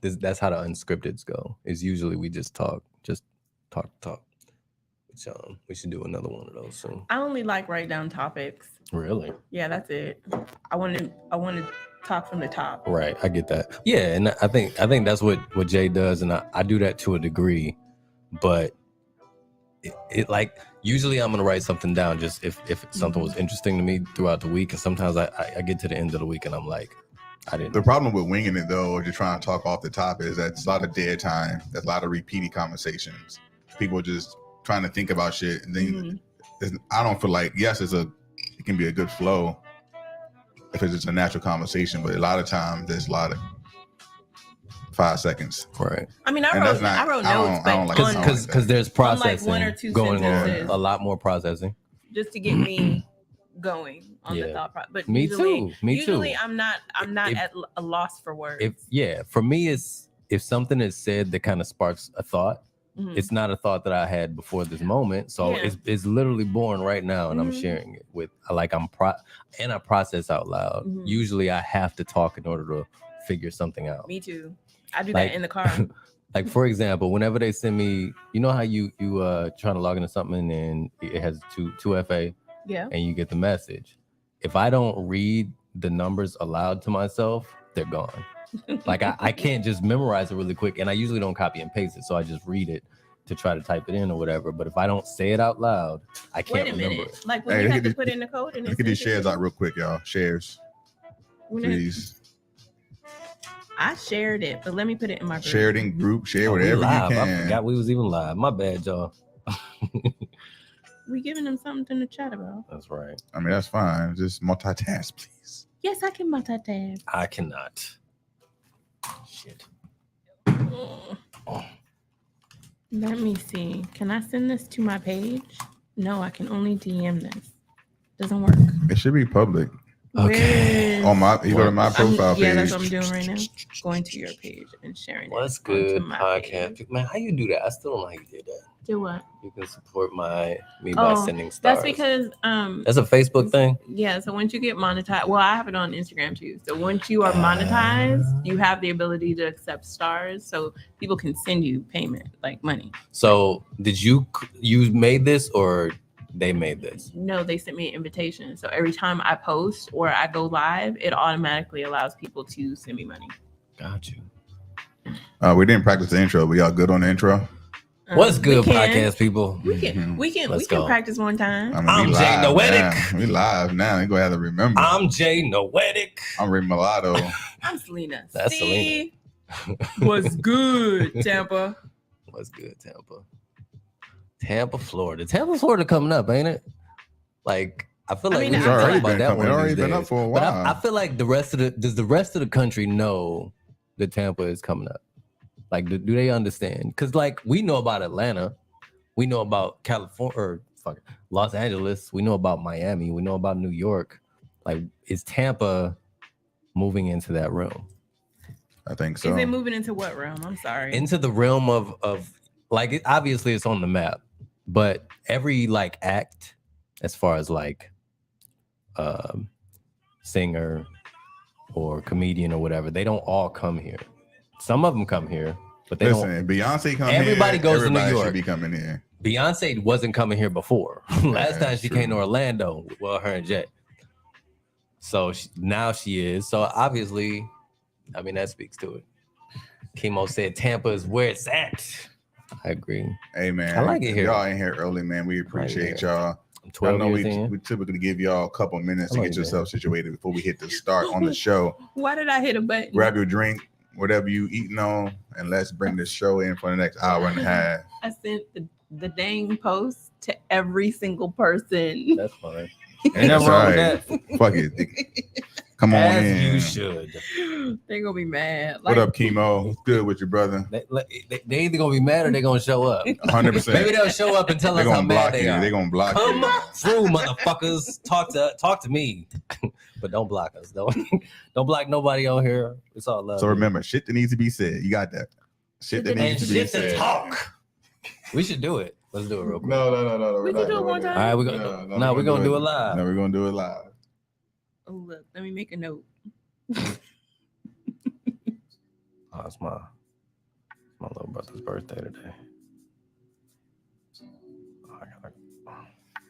that's how the unscripteds go. Is usually we just talk. Which, we should do another one of those soon. I only like write down topics. Really? Yeah, that's it. I want to talk from the top. Right, I get that. Yeah, and I think that's what Jay does, and I do that to a degree, but it like usually I'm gonna write something down just if something was interesting to me throughout the week, and sometimes I get to the end of the week and I'm like, I didn't. The problem with winging it though, or just trying to talk off the top, is that it's a lot of dead time. There's a lot of repeated conversations. People just trying to think about shit, and then I don't feel like it can be a good flow if it's just a natural conversation, but a lot of times there's a lot of 5 seconds. Right. I mean, I wrote notes, but because there's processing like 1 or 2 going sentences, on, a lot more processing, just to get me going on the thought process. But me usually too. I'm not at a loss for words. For me, it's if something is said that kind of sparks a thought. It's not a thought that I had before this moment, so it's literally born right now, and I'm sharing it with and I process out loud. Usually, I have to talk in order to figure something out. Me too. I do that in the car. Like, for example, whenever they send me, you know how you trying to log into something and it has 2FA, and you get the message. If I don't read the numbers aloud to myself, they're gone. Like I can't just memorize it really quick, and I usually don't copy and paste it, so I just read it to try to type it in or whatever. But if I don't say it out loud, I can't remember it. Like when you have to put in the code, and look at these shares out real quick, y'all. Shares, please. I shared it, but let me put it in my group. Share it in group. Share whatever you can. I forgot we was even live. My bad, y'all. We giving them something to chat about. That's right. I mean, that's fine. Just multitask, please. Yes, I can multitask. I cannot. Shit. Let me see. Can I send this to my page? No, I can only DM this. Doesn't work. It should be public. Okay. You go to my profile page. Yeah, that's what I'm doing right now. Going to your page and sharing it. What's good, podcast? Man, how you do that? I still don't know how you did that. Do what? You can support me by sending stars. That's because that's a Facebook thing. Yeah. So once you get monetized, well, I have it on Instagram too. So once you are monetized, you have the ability to accept stars, so people can send you payment, like money. So did you made this or they made this? No, they sent me an invitation. So every time I post or I go live, it automatically allows people to send me money. Got you. We didn't practice the intro, but y'all good on the intro? What's good, podcast people? We can practice one time. I'm Jay Noetic. We live now. You're gonna have to remember. I'm Jay Noetic. I'm Ray Mulatto. I'm Selena. That's Selena. What's good, Tampa? What's good, Tampa? Tampa, Florida. Tampa, Florida coming up, ain't it? Like, I feel like it's already been up for a while. But I feel like does the rest of the country know that Tampa is coming up? Like, do they understand? Because, like, we know about Atlanta. We know about California, or Los Angeles. We know about Miami. We know about New York. Like, is Tampa moving into that realm? I think so. Is it moving into what realm? I'm sorry. Into the realm of like, obviously it's on the map, but every, like, act, as far as, like, singer or comedian or whatever, they don't all come here. Some of them come here, but they don't. Beyonce come everybody here. Goes to New York. Should be coming here. Beyonce wasn't coming here before. Last time she came to Orlando, well, her and Jay. So now she is. So obviously, I mean, that speaks to it. Chemo said Tampa is where it's at. I agree. Hey, man. I like it here. Y'all in here early, man. We appreciate y'all. I'm 12 years in. We typically give y'all a couple minutes to get yourself situated before we hit the start on the show. Why did I hit a button? Grab your drink, whatever you eating on, and let's bring this show in for the next hour and a half. I sent the dang post to every single person. That's fine. Ain't nothing wrong with that. Fuck it. Come on As in. You should. They're gonna be mad. What up, Chemo? Good with your brother. They either gonna be mad or they're gonna show up. 100%. Maybe they'll show up and tell us how mad they are. They're gonna block you. Come through, motherfuckers. Talk to me. But don't block us. Don't block nobody on here. It's all love. So remember, shit that needs to be said. You got that. Shit that needs to be said. Talk. We should do it. Let's do it real quick. No. We can do it one time. All right, we're gonna do it live. No, we're gonna do it live. Oh, look, let me make a note. Oh, it's my little brother's birthday today.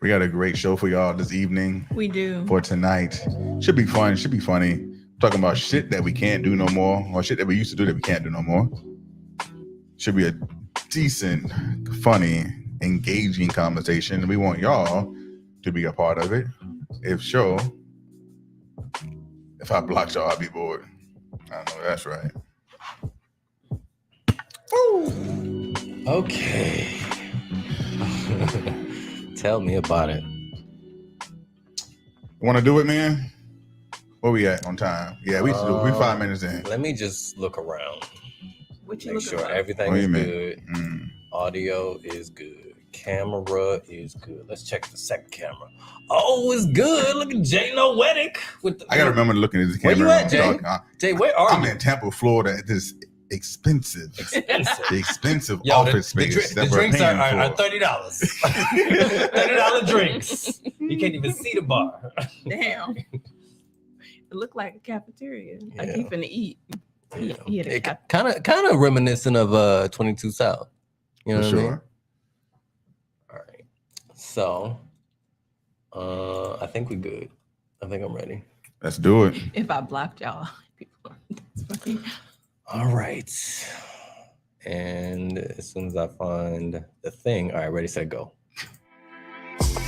We got a great show for y'all this evening. We do. For tonight. Should be fun. Should be funny. Talking about shit that we can't do no more, or shit that we used to do that we can't do no more. Should be a decent, funny, engaging conversation. We want y'all to be a part of it. If so, if I block y'all, I'll be bored. I know that's right. Woo. Okay. Tell me about it. Want to do it, man? Where we at on time? Yeah, we 5 minutes in. Let me just look around. What you Make looking sure at? everything is good. Mm. Audio is good. Camera is good. Let's check the second camera. Oh, it's good. Look at Jay Noetic with the. I gotta remember looking at this camera. Where you at, Jay? Jay, where are I'm you? in Tampa, Florida, at this expensive Yo, office space the that we're drinks paying are for. $30. $30 drinks. You can't even see the bar. Damn. It looked like a cafeteria. Like Yeah. he finna eat. He had a Kind of reminiscent of 22 South. You know For what I mean? sure. All right. So, I think we good. I think I'm ready. Let's do it. If I blocked y'all, people. That's funny. All right. And as soon as I find the thing, all right, ready, set, go.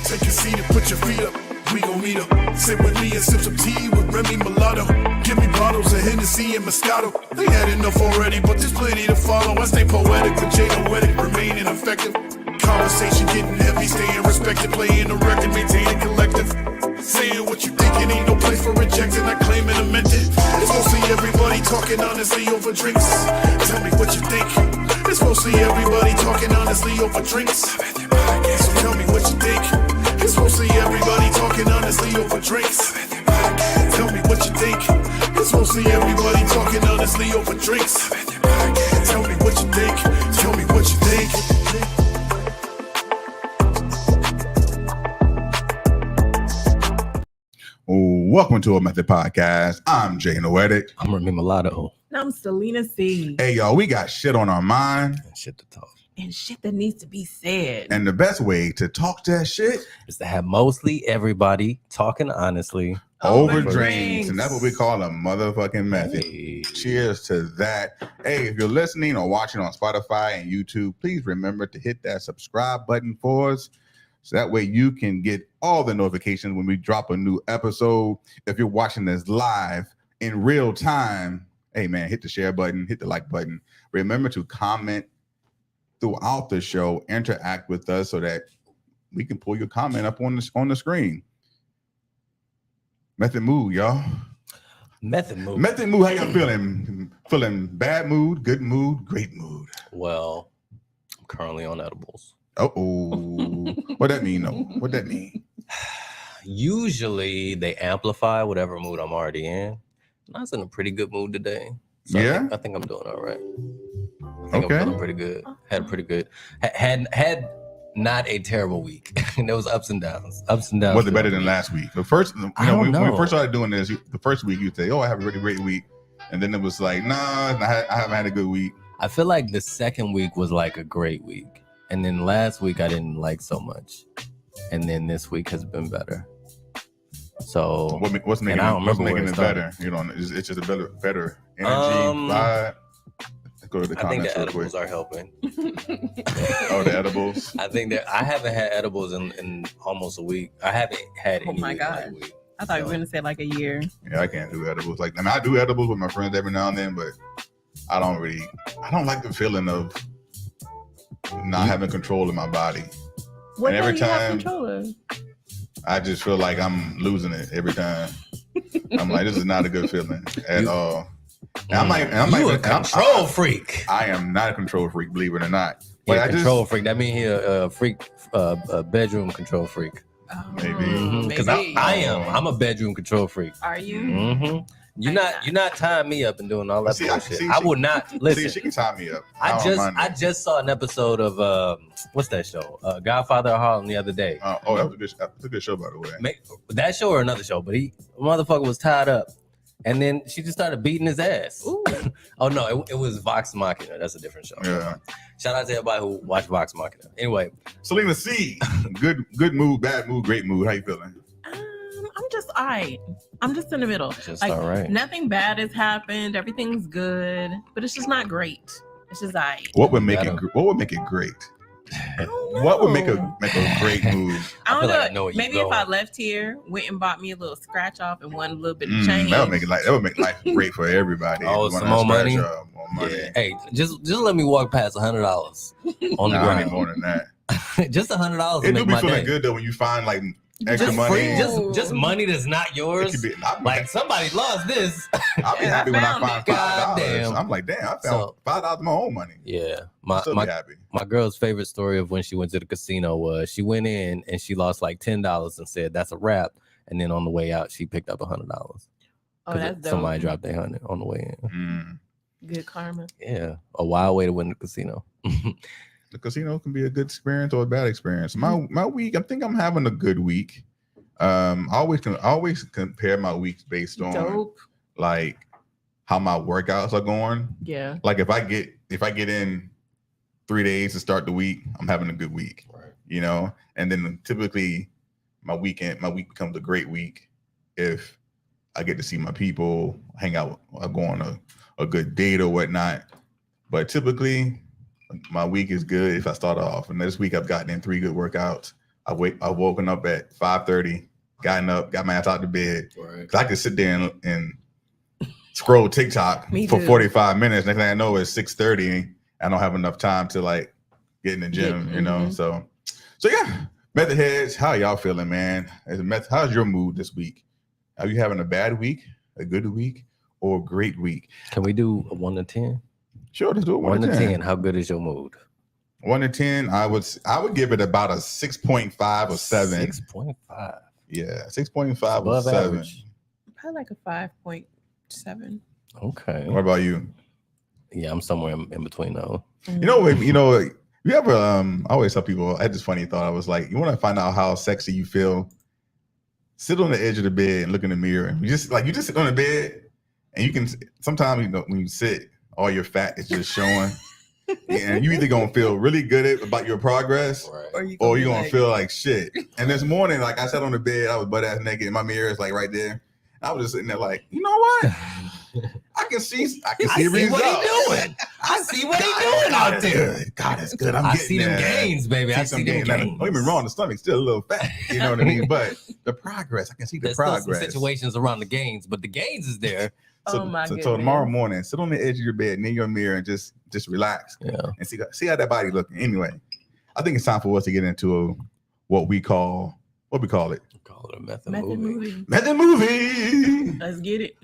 Take a seat and put your feet up. We gon' meet up. Sit with me and sip some tea with Remy Mulatto. Give me bottles of Hennessy and Moscato. They had enough already, but there's plenty to follow. I stay poetic with Jay Noetic, remaining effective. Conversation getting heavy, staying respected. Playing the record, maintaining collective. Saying what you thinking, ain't no place for rejecting. I claim it, I meant it. It's mostly everybody talking honestly over drinks. Tell me what you think. It's mostly everybody talking honestly over drinks. So tell me what you think. It's mostly everybody talking honestly over drinks. Tell me what you think. It's mostly everybody talking honestly over drinks. Tell me what you think. Tell me what you think. Welcome to a Method Podcast. I'm Jay Noetic. I'm Remy Mulatto. And I'm Selena C. Hey, y'all, we got shit on our mind. And shit to talk. And shit that needs to be said. And the best way to talk that shit Is to have mostly everybody talking honestly. over Drinks. drinks. And that's what we call a motherfucking method. Hey. Cheers to that. Hey, if you're listening or watching on Spotify and YouTube, please remember to hit that subscribe button for us. So that way you can get all the notifications when we drop a new episode. If you're watching this live in real time, hey man, hit the share button, hit the like button. Remember to comment throughout the show, interact with us so that we can pull your comment up on the screen. Method Mood, y'all. Method move. Method Mood, how y'all feeling? Feeling bad mood, good mood, great mood? Well, I'm currently on edibles. Uh-oh. What that mean, though? What that mean? Usually they amplify whatever mood I'm already in. And I was in a pretty good mood today. So Yeah? I think I'm doing all right. I think Okay. I'm feeling pretty good. Had a pretty good, had not a terrible week. And there was ups and downs. Was Was it better than last week? The first, I don't when we know. first started doing this, the first week you'd say, "Oh, I have a really great week," and then it was like, "Nah, I haven't had a good week." I feel like the second week was like a great week. And then last week I didn't like so much. And then this week has been better. So What's making, I don't what's remember where making it it started. better? You know, it's just a better energy vibe. Let's go to the I think comments the real edibles quick. are helping. Oh, the edibles. I think that I haven't had edibles in almost a week. I haven't had Oh any my week in like gosh. a week. I thought you were gonna say like a year. Yeah, I can't do edibles. Like, I mean, I do edibles with my friends every now and then, but I don't like the feeling of not having control of my body. What And every do you have time- control of? I just feel like I'm losing it every time. I'm like, this is not a good feeling at all. And I'm like, You a control freak. I am not a control freak, believe it or not. But Yeah, I control freak. That means he a freak, a bedroom control freak. Oh, Maybe. Because maybe. I am. I'm a bedroom control freak. Are you? Mm-hmm. You're not tying me up and doing all that See, bullshit. I I would not listen. See, she can tie me up. I don't mind I that. just saw an episode of what's that show? Godfather of Harlem the other day. That was a good show, by the way. That show or another show, but motherfucker was tied up And then she just started beating his ass. Oh no, it was Vox Machina. That's a different show. Yeah. Shout out to everybody who watched Vox Machina. Anyway, Selena C, good mood, bad mood, great mood. How you feeling? I'm just all right. I'm just in the middle. just Like, all right. nothing bad has happened. Everything's good, but it's just not great. It's just all right. What would make it great? I don't know. What would make a great move? I don't feel know. like I know where Maybe you're if I going. left here, went and bought me a little scratch off and won a little bit of change. That would make life great for everybody. Oh, If you some wanna more scratch money? up, more money. Yeah. Hey, just let me walk past $100 on the Nah, I need ground. more than that. Just $100 It to do make be my feeling day. good though when you find like extra Just money. free, just money that's not It yours. could be, Like somebody lost this. I'll be Yeah, happy I when I found find it. God $5. damn. I'm like, damn, I found So- $5 of my own money. Yeah, I'll still be happy. my girl's favorite story of when she went to the casino was she went in and she lost like $10 and said that's a wrap. And then on the way out, she picked up $100. Oh, that's dope. Somebody dropped their 100 on the way in. Good karma. Yeah, a wild way to win the casino. The casino can be a good experience or a bad experience. My week, I think I'm having a good week. I always compare my weeks based on Dope. like how my workouts are going. Yeah. Like if I get in 3 days to start the week, I'm having a good week. Right. You know, and then typically my week becomes a great week if I get to see my people, hang out, or go on a good date or whatnot. But typically my week is good if I start off. And this week I've gotten in 3 good workouts. I've woken up at 5:30, gotten up, got my ass out of bed. Right. 'Cause I could sit there and scroll TikTok Me for too. 45 minutes. Next thing I know, it's 6:30. I don't have enough time to like get in the gym, Yeah, you know. So yeah, Method Heads, how y'all feeling, man? How's your mood this week? Are you having a bad week, a good week, or a great week? Can we do a 1 to 10? Sure, let's do it. 1 to 10. How good is your mood? 1 to 10, I would give it about a 6.5 or 7. 6.5. Yeah, 6.5 or Above 7. average. Probably like a 5.7. Okay. What about you? Yeah, I'm somewhere in between though. You know, you ever I always tell people, I had this funny thought. I was like, you want to find out how sexy you feel? Sit on the edge of the bed and look in the mirror. You just sit on the bed and you can sometimes, you know, when you sit, all your fat is just showing. And you either gonna feel really good about your progress, Right. or you're gonna feel like shit. And this morning, like I sat on the bed, I was butt ass naked, and my mirror is like right there. I was just sitting there like, you know what? I can see I see results. what he doing. I see what he doing God out is there. good. God is good. I'm I getting see them there. gains, baby. I some see them gains. Now, gains. don't get me wrong, the stomach's still a little fat. You know what I mean? But the progress, I can see the There's still some progress. situations around the gains, but the gains is there. So, Oh my so goodness. tomorrow morning, sit on the edge of your bed near your mirror and just relax Yeah. and see how that body looking. Anyway, I think it's time for us to get into what we call it. Call it a method movie. movie. Method movie. Let's get it.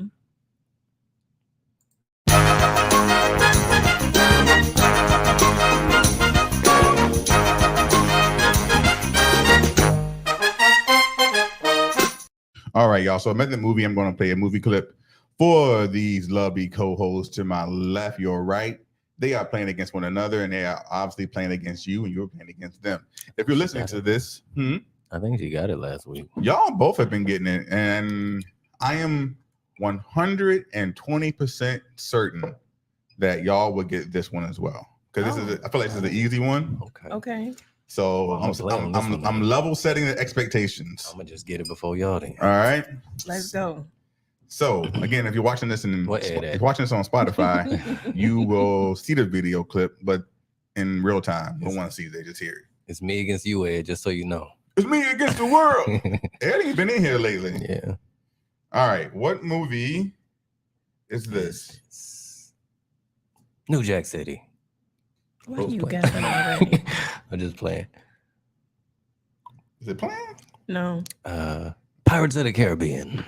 All right, y'all. So Method movie, I'm going to play a movie clip for these lovely co-hosts to my left, your right. They are playing against one another, and they are obviously playing against you, and you're playing against them. If you're listening to this, I think she got it last week. y'all both have been getting it, and I am 120% certain that y'all will get this one as well. Because I feel like this is the easy one. Okay. Okay. So Well, I'm playing on this one, I'm then. level setting the expectations. I'm gonna just get it before y'all then. All right. Let's go. So again, if you're watching this What ad if that? you're watching this on Spotify, you will see the video clip, but in real time. No one sees it, just hear it. It's me against you, Ed, just so you know. It's me against the world. Eddie's been in here lately. Yeah. All right. What movie is this? New Jack City. Why you Playing. got that already? I'm just playing. Is it playing? No. Pirates of the Caribbean.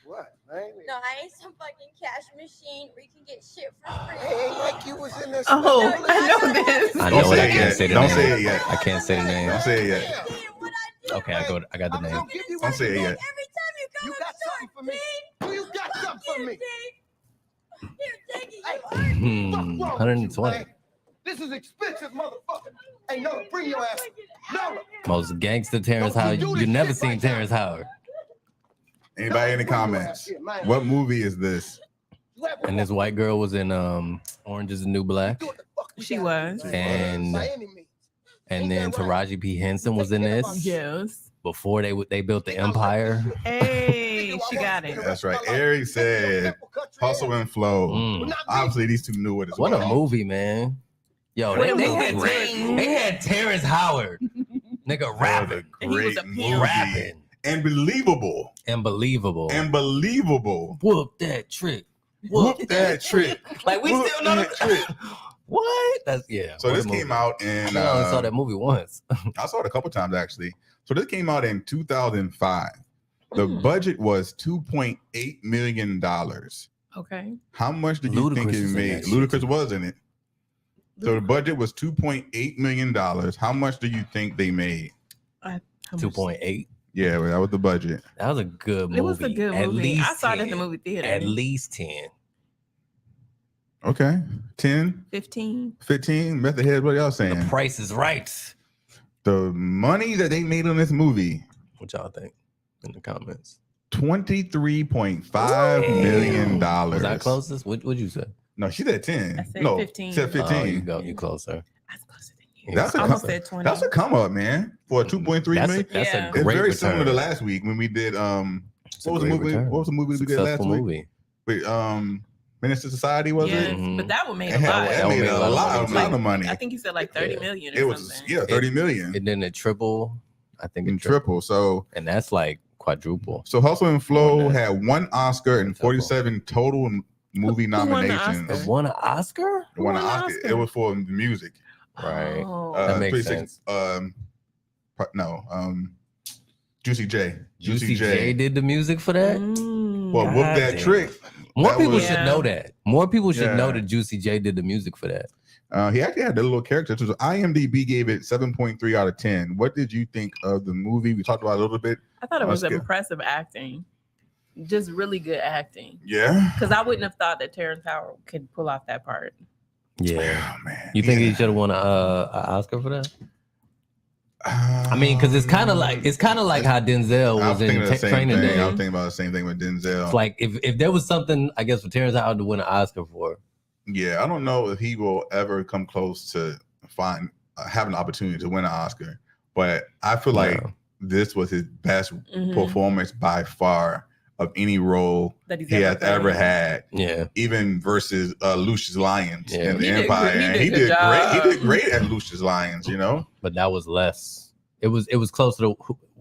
What? I ain't, No, I ain't some fucking cash machine where you can get shit for free. I ain't like you was in this. Oh, I know this. I Don't know it. say I it can't yet. say the Don't name. say it yet. I can't say the name. Don't say it yet. Okay, I got the name. Don't say it yet. Every time you come You up got short, something for me? Pete. You got something for me? Here, take it. You Fuck wrong with you, 120. man? This is expensive, motherfucker. Hey, no, bring your ass. No. Most gangster Terrence Don't Howard. you do You this never shit seen right now. Terrence Howard. Anybody in the comments? What movie is this? And this white girl was in Orange is the New Black. She was. And then Taraji P. Henson was in this. Yes. Before they built the empire. Hey, she got it. That's right. Eric said Hustle and Flow. Obviously, these two knew it as well. What a movie, man. Yo, they had Terrence Howard. Nigga rapping. A great movie. Rapping. And believable. Whoop that trick. Whoop that trick. Like we Whoop still know that trick. What? That's yeah. So this came out in I only saw that movie once. I saw it a couple times actually. So this came out in 2005. The budget was $2.8 million. Okay. How much do you think it made? Ludacris was in it. So the budget was $2.8 million. How much do you think they made? 2.8. Yeah, well, that was the budget. That was a good movie. It was a good movie. At least I saw 10. it at the movie theater. At least 10. Okay. 10? 15. 15? Method heads, what y'all saying? The Price is Right. The money that they made on this movie. What y'all think in the comments? $23.5 million. Was that closest? What'd you say? No, she said 10. I said no, 15. Said 15. Oh, you go. You closer. That's closer than you. That's I almost said 20. That's a come up, man. For a 2.3 million. That's Yeah. a It's great very return. similar to last week when we did what was the movie? return. What was the movie we did last Successful week? movie. Wait, Menace to Society, was Yes, it? Mhm. but that one made And a that lot. That made a lot of money. I think you said like 30 million or It was something. 30 million. And then it triple. I think In it triple. triple. So And that's like quadruple. Hustle and Flow More than that. had 1 Oscar and Triple. 47 total movie Who won the nominations. Oscar? Won an Oscar? It won an Who won the Oscar. Oscar? It was for music. Right. Oh. That makes 36 Juicy J. Juicy J did the music for that. Well, Whoop God That damn. Trick. More That people was- should know that. More people should Yeah. know that Juicy J did the music for that. He actually had a little character. So IMDb gave it 7.3 out of 10. What did you think of the movie? We talked about it a little bit. I thought it was Oscar. impressive acting. Just really good acting. Yeah. Because I wouldn't have thought that Terrence Howard could pull off that part. Yeah. Oh, man. You think Yeah. he should have won a Oscar for that? I mean, because it's kind of like how Denzel I was in thinking of the same Training thing. Day. I was thinking about the same thing with Denzel. It's like if there was something, I guess, for Terrence Howard to win an Oscar for. Yeah, I don't know if he will ever come close to having an opportunity to win an Oscar, but I feel like this was his best performance by far of any role That he's he has played. ever had. Yeah. Even versus Lucius Lyons Yeah. in the He did Empire. good- he And did he good did great. job. He did great at Lucius Lyons, you know? But that was less. It was closer to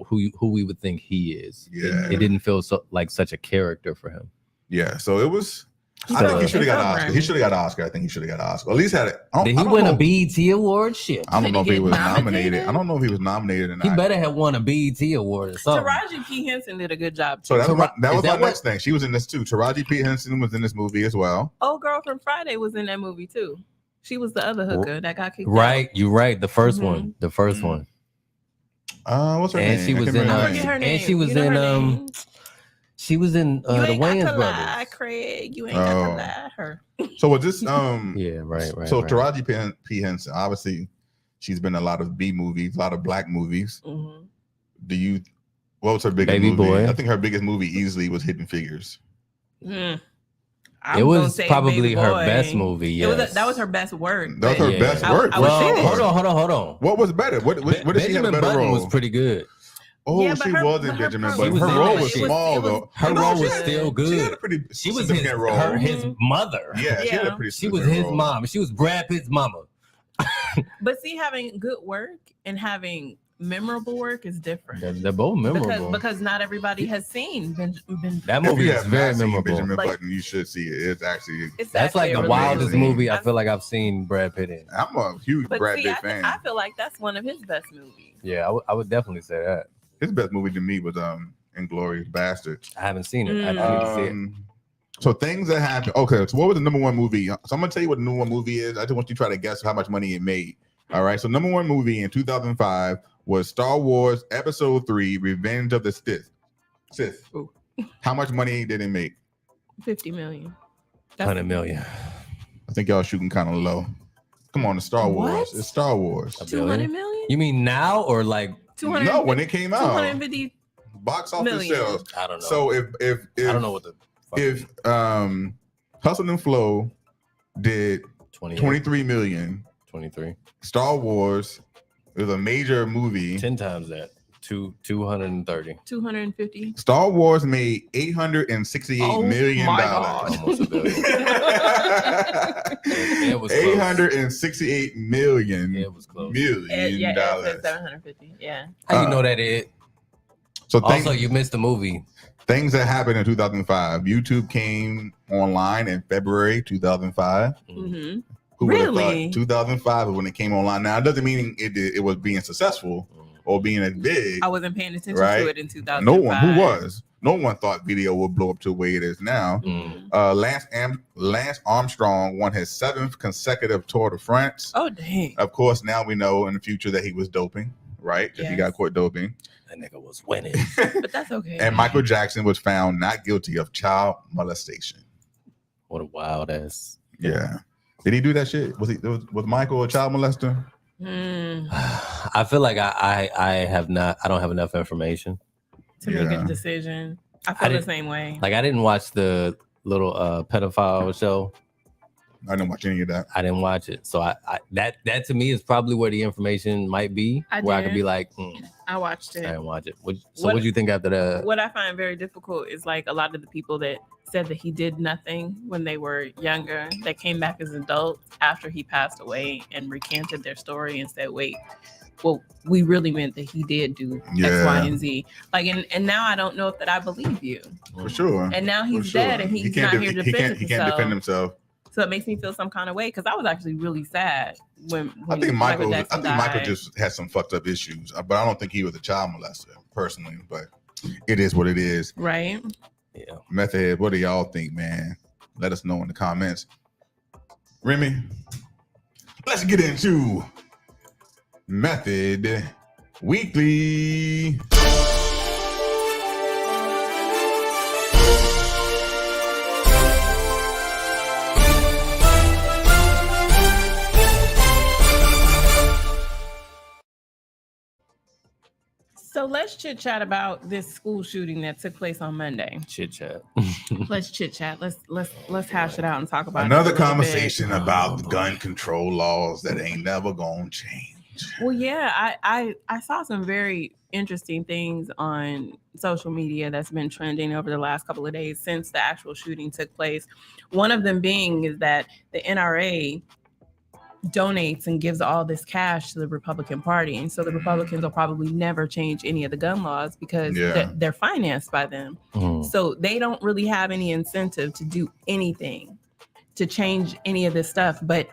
who we would think he is. Yeah. It didn't feel like such a character for him. Yeah. So it was. I So- think he should have got an It's Oscar. over. He should have got an Oscar. I think he should have got an Oscar. At least had it. Did he win a BET award? Shit. I don't know if he Did he was get nominated. nominated? I don't know if he was nominated or not. He better have won a BET award or something. Taraji P. Henson did a good job. So that was my, that Is was that my what- next thing. She was in this too. Taraji P. Henson was in this movie as well. Old girl from Friday was in that movie too. She was the other hooker that got kicked Right, you're right. The 1st Mhm. one. The 1st Mhm. one. What's her And name? she I was can't in, remember out. her I forget name. her name. And she was You know in her name? she was in You the ain't got Wayans to lie, brothers. Craig. You ain't got Oh. to lie. Her. So was this Yeah, right. so right. Taraji P. Henson, obviously she's been in a lot of B movies, a lot of black movies. Mhm. What was her biggest Baby movie? Boy. I think her biggest movie easily was Hidden Figures. Mm. It I'm gonna was say probably Baby her Boy. best movie. It was Yes. that was her best work. That was but- her Yeah. best I- work. I would for say sure. that. Hold on. What was better? What did she have a Benjamin better Button role? was pretty good. Oh, Yeah, but she her- was in but her Benjamin part Button. was Her good. role It was was- small it was- though. Her No, role she was had- still She had good. a pretty She was his, significant role. his mother. Yeah, she had a Yeah. pretty. She was significant his role. mom. She was Brad Pitt's mama. But see, having good work and having memorable work is different. They're both memorable. Because not everybody has seen that If movie you is have very not seen memorable. Benjamin Like- Button, you should see it. It's actually. It's That's like actually the a really wildest good movie I That's- feel like I've seen Brad Pitt in. I'm a huge But Brad see, Pitt fan. I feel like that's one of his best movies. Yeah, I would definitely say that. His best movie to me was Inglourious Basterds. I haven't seen it. I need to see it. So things that happened. Okay, so what was the number one movie? So I'm gonna tell you what the number one movie is. I just want you to try to guess how much money it made. All right. So number one movie in 2005 was Star Wars Episode 3: Revenge of the Sith. Ooh. How much money did it make? 50 million. 100 million. I think y'all shooting kind of low. Come on, it's Star Wars. What? It's Star Wars. A 200 billion? million? You mean now or like? 200, No, when it came out. 250. box office Million. sales. I don't know. So if I don't know what the fuck if Hustle and Flow did 23 million, 23. Star Wars is a major movie. 10 times that. 230. 250. Star Wars made $868 million. my God. Almost a billion. It was close. $868 million. It was close. Yeah, dollars. 750. Yeah. How you know that it? So Also, you missed the movie. things that happened in 2005. YouTube came online in February 2005. Mm-hmm. Who would have Really? thought 2005 is when it came online? Now, it doesn't mean it was being successful or being as big. I wasn't paying attention Right? to it in 2005. No one who was. No one thought video would blow up to the way it is now. Mhm. Lance Armstrong won his 7th consecutive Tour de France. Oh, dang. Of course, now we know in the future that he was doping, right? Because he Yes. got caught doping. That nigga was winning. But that's okay. And Michael Jackson was found not guilty of child molestation. What a wild ass. Yeah. Did he do that shit? Was Michael a child molester? Mm, I feel like I don't have enough information. to make Yeah. a decision. I feel the didn't- same way. Like I didn't watch the little pedophile show. I didn't watch any of that. I didn't watch it. So I that to me is probably where the information might be. I where I could did. be like, I watched I it. didn't watch it. So What- what do you think after that? What I find very difficult is like a lot of the people that said that he did nothing when they were younger, that came back as adults after he passed away and recanted their story and said, wait, well, we really meant that he did do X, Yeah. Y, and Z. Like, and now I don't know if that I believe you. For sure. And now For he's sure. dead and He he's can't not de- here to he defend can't defend himself. So it makes me feel some kind of way because I was actually really sad when I think Michael Jackson died. just had some fucked up issues, but I don't think he was a child molester personally. But it is what it is. Right? Yeah. Method head, what do y'all think, man? Let us know in the comments. Remy, let's get into Method Weekly. So let's chit chat about this school shooting that took place on Monday. Chit chat. Let's chit chat. Let's hash it out and talk about Another it a little conversation bit. about Oh, the boy. gun control laws that ain't never gonna change. Well, yeah, I saw some very interesting things on social media that's been trending over the last couple of days since the actual shooting took place. One of them being is that the NRA donates and gives all this cash to the Republican Party. And so the Republicans will probably never change any of the gun laws because Yeah. they're financed by them. Mm. So they don't really have any incentive to do anything to change any of this stuff. But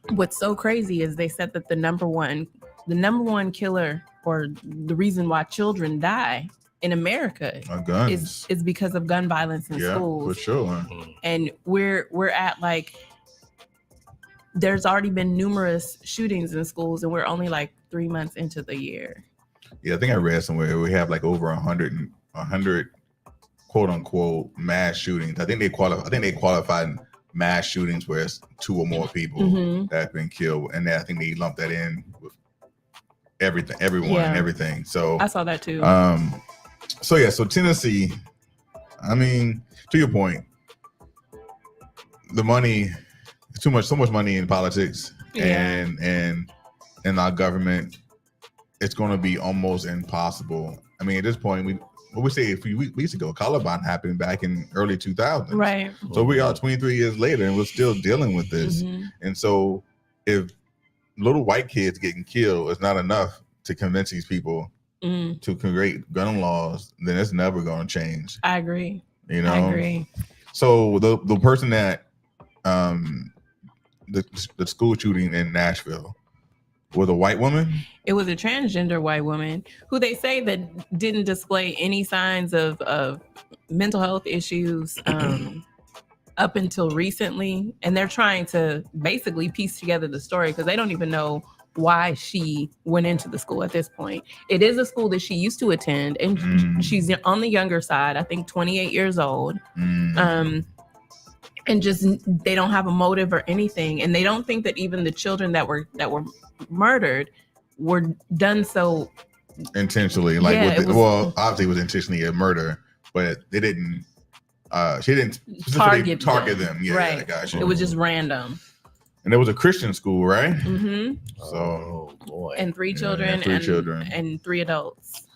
what's so crazy is they said that the number one killer or the reason why children die in America Guns. is because of gun violence in Yeah, schools. for sure. Mm. And we're at like there's already been numerous shootings in schools and we're only like 3 months into the year. Yeah, I think I read somewhere we have like over 100 quote unquote mass shootings. I think they qualified mass shootings where it's 2 or more people Mhm. that have been killed, and I think they lumped that in with everything, everyone, Yeah. and everything. So, I saw that too. so Tennessee. I mean, to your point, the money, so much money in politics, Yeah. and in our government. It's going to be almost impossible. I mean, at this point, we say a few weeks ago, Columbine happened back in early 2000s. Right. So we are 23 years later, and we're still dealing with this. Mhm. And so, if little white kids getting killed is not enough to convince these people Mm, to create gun laws, then it's never going to change. I agree. You know. I agree. So the person that the school shooting in Nashville was a white woman. It was a transgender white woman who they say that didn't display any signs of mental health issues up until recently. And they're trying to basically piece together the story because they don't even know why she went into the school at this point. It is a school that she used to attend, and Mm. she's on the younger side, I think 28 years old. Mm. And just they don't have a motive or anything, and they don't think that even the children that were murdered were done so intentionally. Like, Yeah, obviously it was intentionally a murder, but they didn't. She didn't specifically target them. Yeah, right. I got you. It was just random. And it was a Christian school, right? Mm-hmm. So, oh boy, and 3 children, and 3 adults.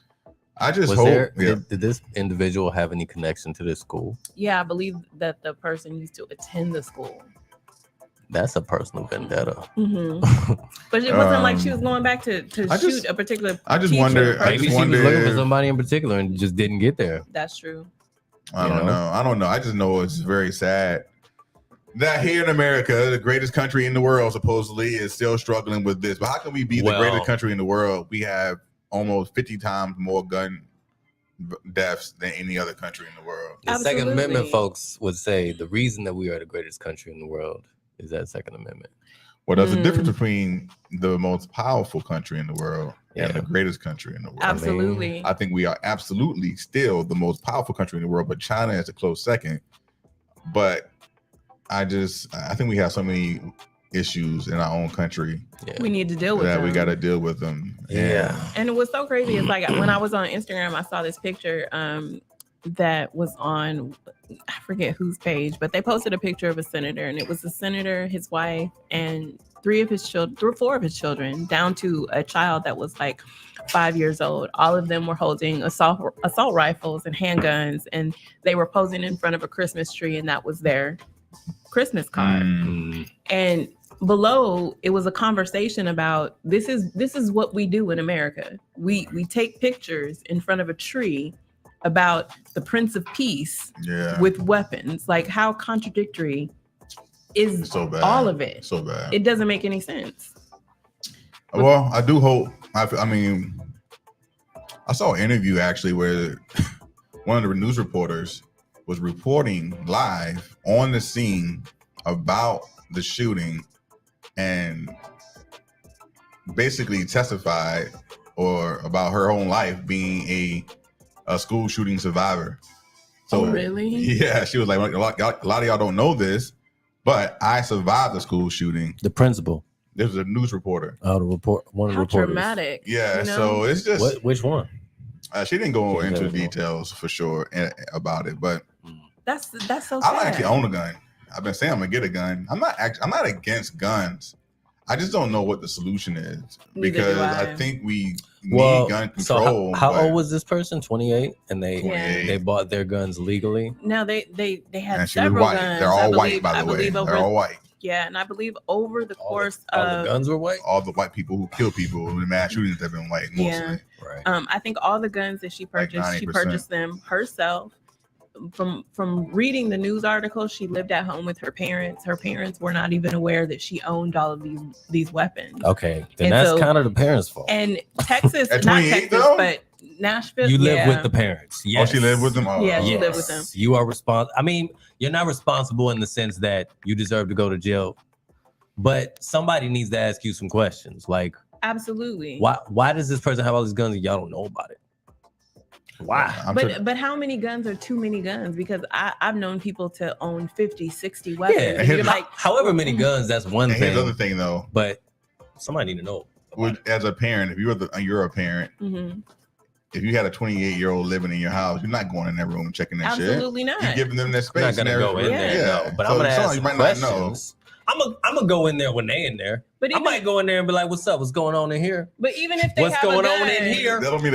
I just was hope. there? Yeah. Did this individual have any connection to this school? Yeah, I believe that the person used to attend the school. That's a personal vendetta. Mm-hmm. But it wasn't like she was going back to shoot a particular. I just teacher. wonder. Maybe she was looking for somebody in particular and just didn't get there. That's true. I don't know. I just know it's very sad that here in America, the greatest country in the world, supposedly, is still struggling with this. But how can we be the greatest country in the world? We have almost 50 times more gun deaths than any other country in the world. The Second Amendment folks would say the reason that we are the greatest country in the world is that Second Amendment. Well, there's a difference between the most powerful country in the world and the greatest country in the world. Absolutely. I think we are absolutely still the most powerful country in the world, but China is a close second. But I think we have so many issues in our own country. We need to deal with them. We got to deal with them. Yeah. And it was so crazy. It's like when I was on Instagram, I saw this picture that was on, I forget whose page, but they posted a picture of a senator, and it was a senator, his wife, and 4 of his children, down to a child that was like 5 years old. All of them were holding assault rifles and handguns, and they were posing in front of a Christmas tree, and that was their Christmas card. And below it was a conversation about this is what we do in America. We take pictures in front of a tree about the Prince of Peace with weapons. Like, how contradictory is all of it? So bad. It doesn't make any sense. Well, I do hope. I mean, I saw an interview actually where one of the news reporters was reporting live on the scene about the shooting and basically testified about her own life being a school shooting survivor. So, really? Yeah, she was like, a lot of y'all don't know this, but I survived the school shooting. The principal. There was a news reporter. Oh, one of the reporters. Dramatic. Yeah, so it's just which one? She didn't go into details for sure about it, but that's so sad. I don't actually own a gun. I've been saying I'm gonna get a gun. I'm not against guns. I just don't know what the solution is because I think we need gun control. So how old was this person? 28, and they bought their guns legally. No, they had and several guns. They're all white, by the way. They're all white. Yeah, and I believe over the course all the guns were white. All the white people who kill people in mass shootings have been white mostly. Yeah. Right. I think all the guns that she purchased, like she purchased them herself. From reading the news article, she lived at home with her parents. Her parents were not even aware that she owned all of these weapons. Okay, then that's kind of the parents' fault. And Texas, At not 28 Texas, though? but Nashville. You live with the parents. Yes. Oh, she lived with them? Oh, yeah, she lived with them. You are responsible. I mean, you're not responsible in the sense that you deserve to go to jail, but somebody needs to ask you some questions. Like, absolutely. Why does this person have all these guns and y'all don't know about it? Why? But how many guns are too many guns? Because I've known people to own 50, 60 weapons. Yeah, and you're like, however many guns, that's one thing. Here's the other thing, though. But somebody need to know. As a parent, if you're a parent, if you had a 28-year-old living in your house, you're not going in that room and checking that shit. Absolutely not. You're giving them that space. I'm not gonna go in there. No, but I'm gonna ask some questions. I'm gonna go in there when they in there. But I might go in there and be like, "What's up? What's going on in here?" But even if they what's have going a gun, on in here? That'll mean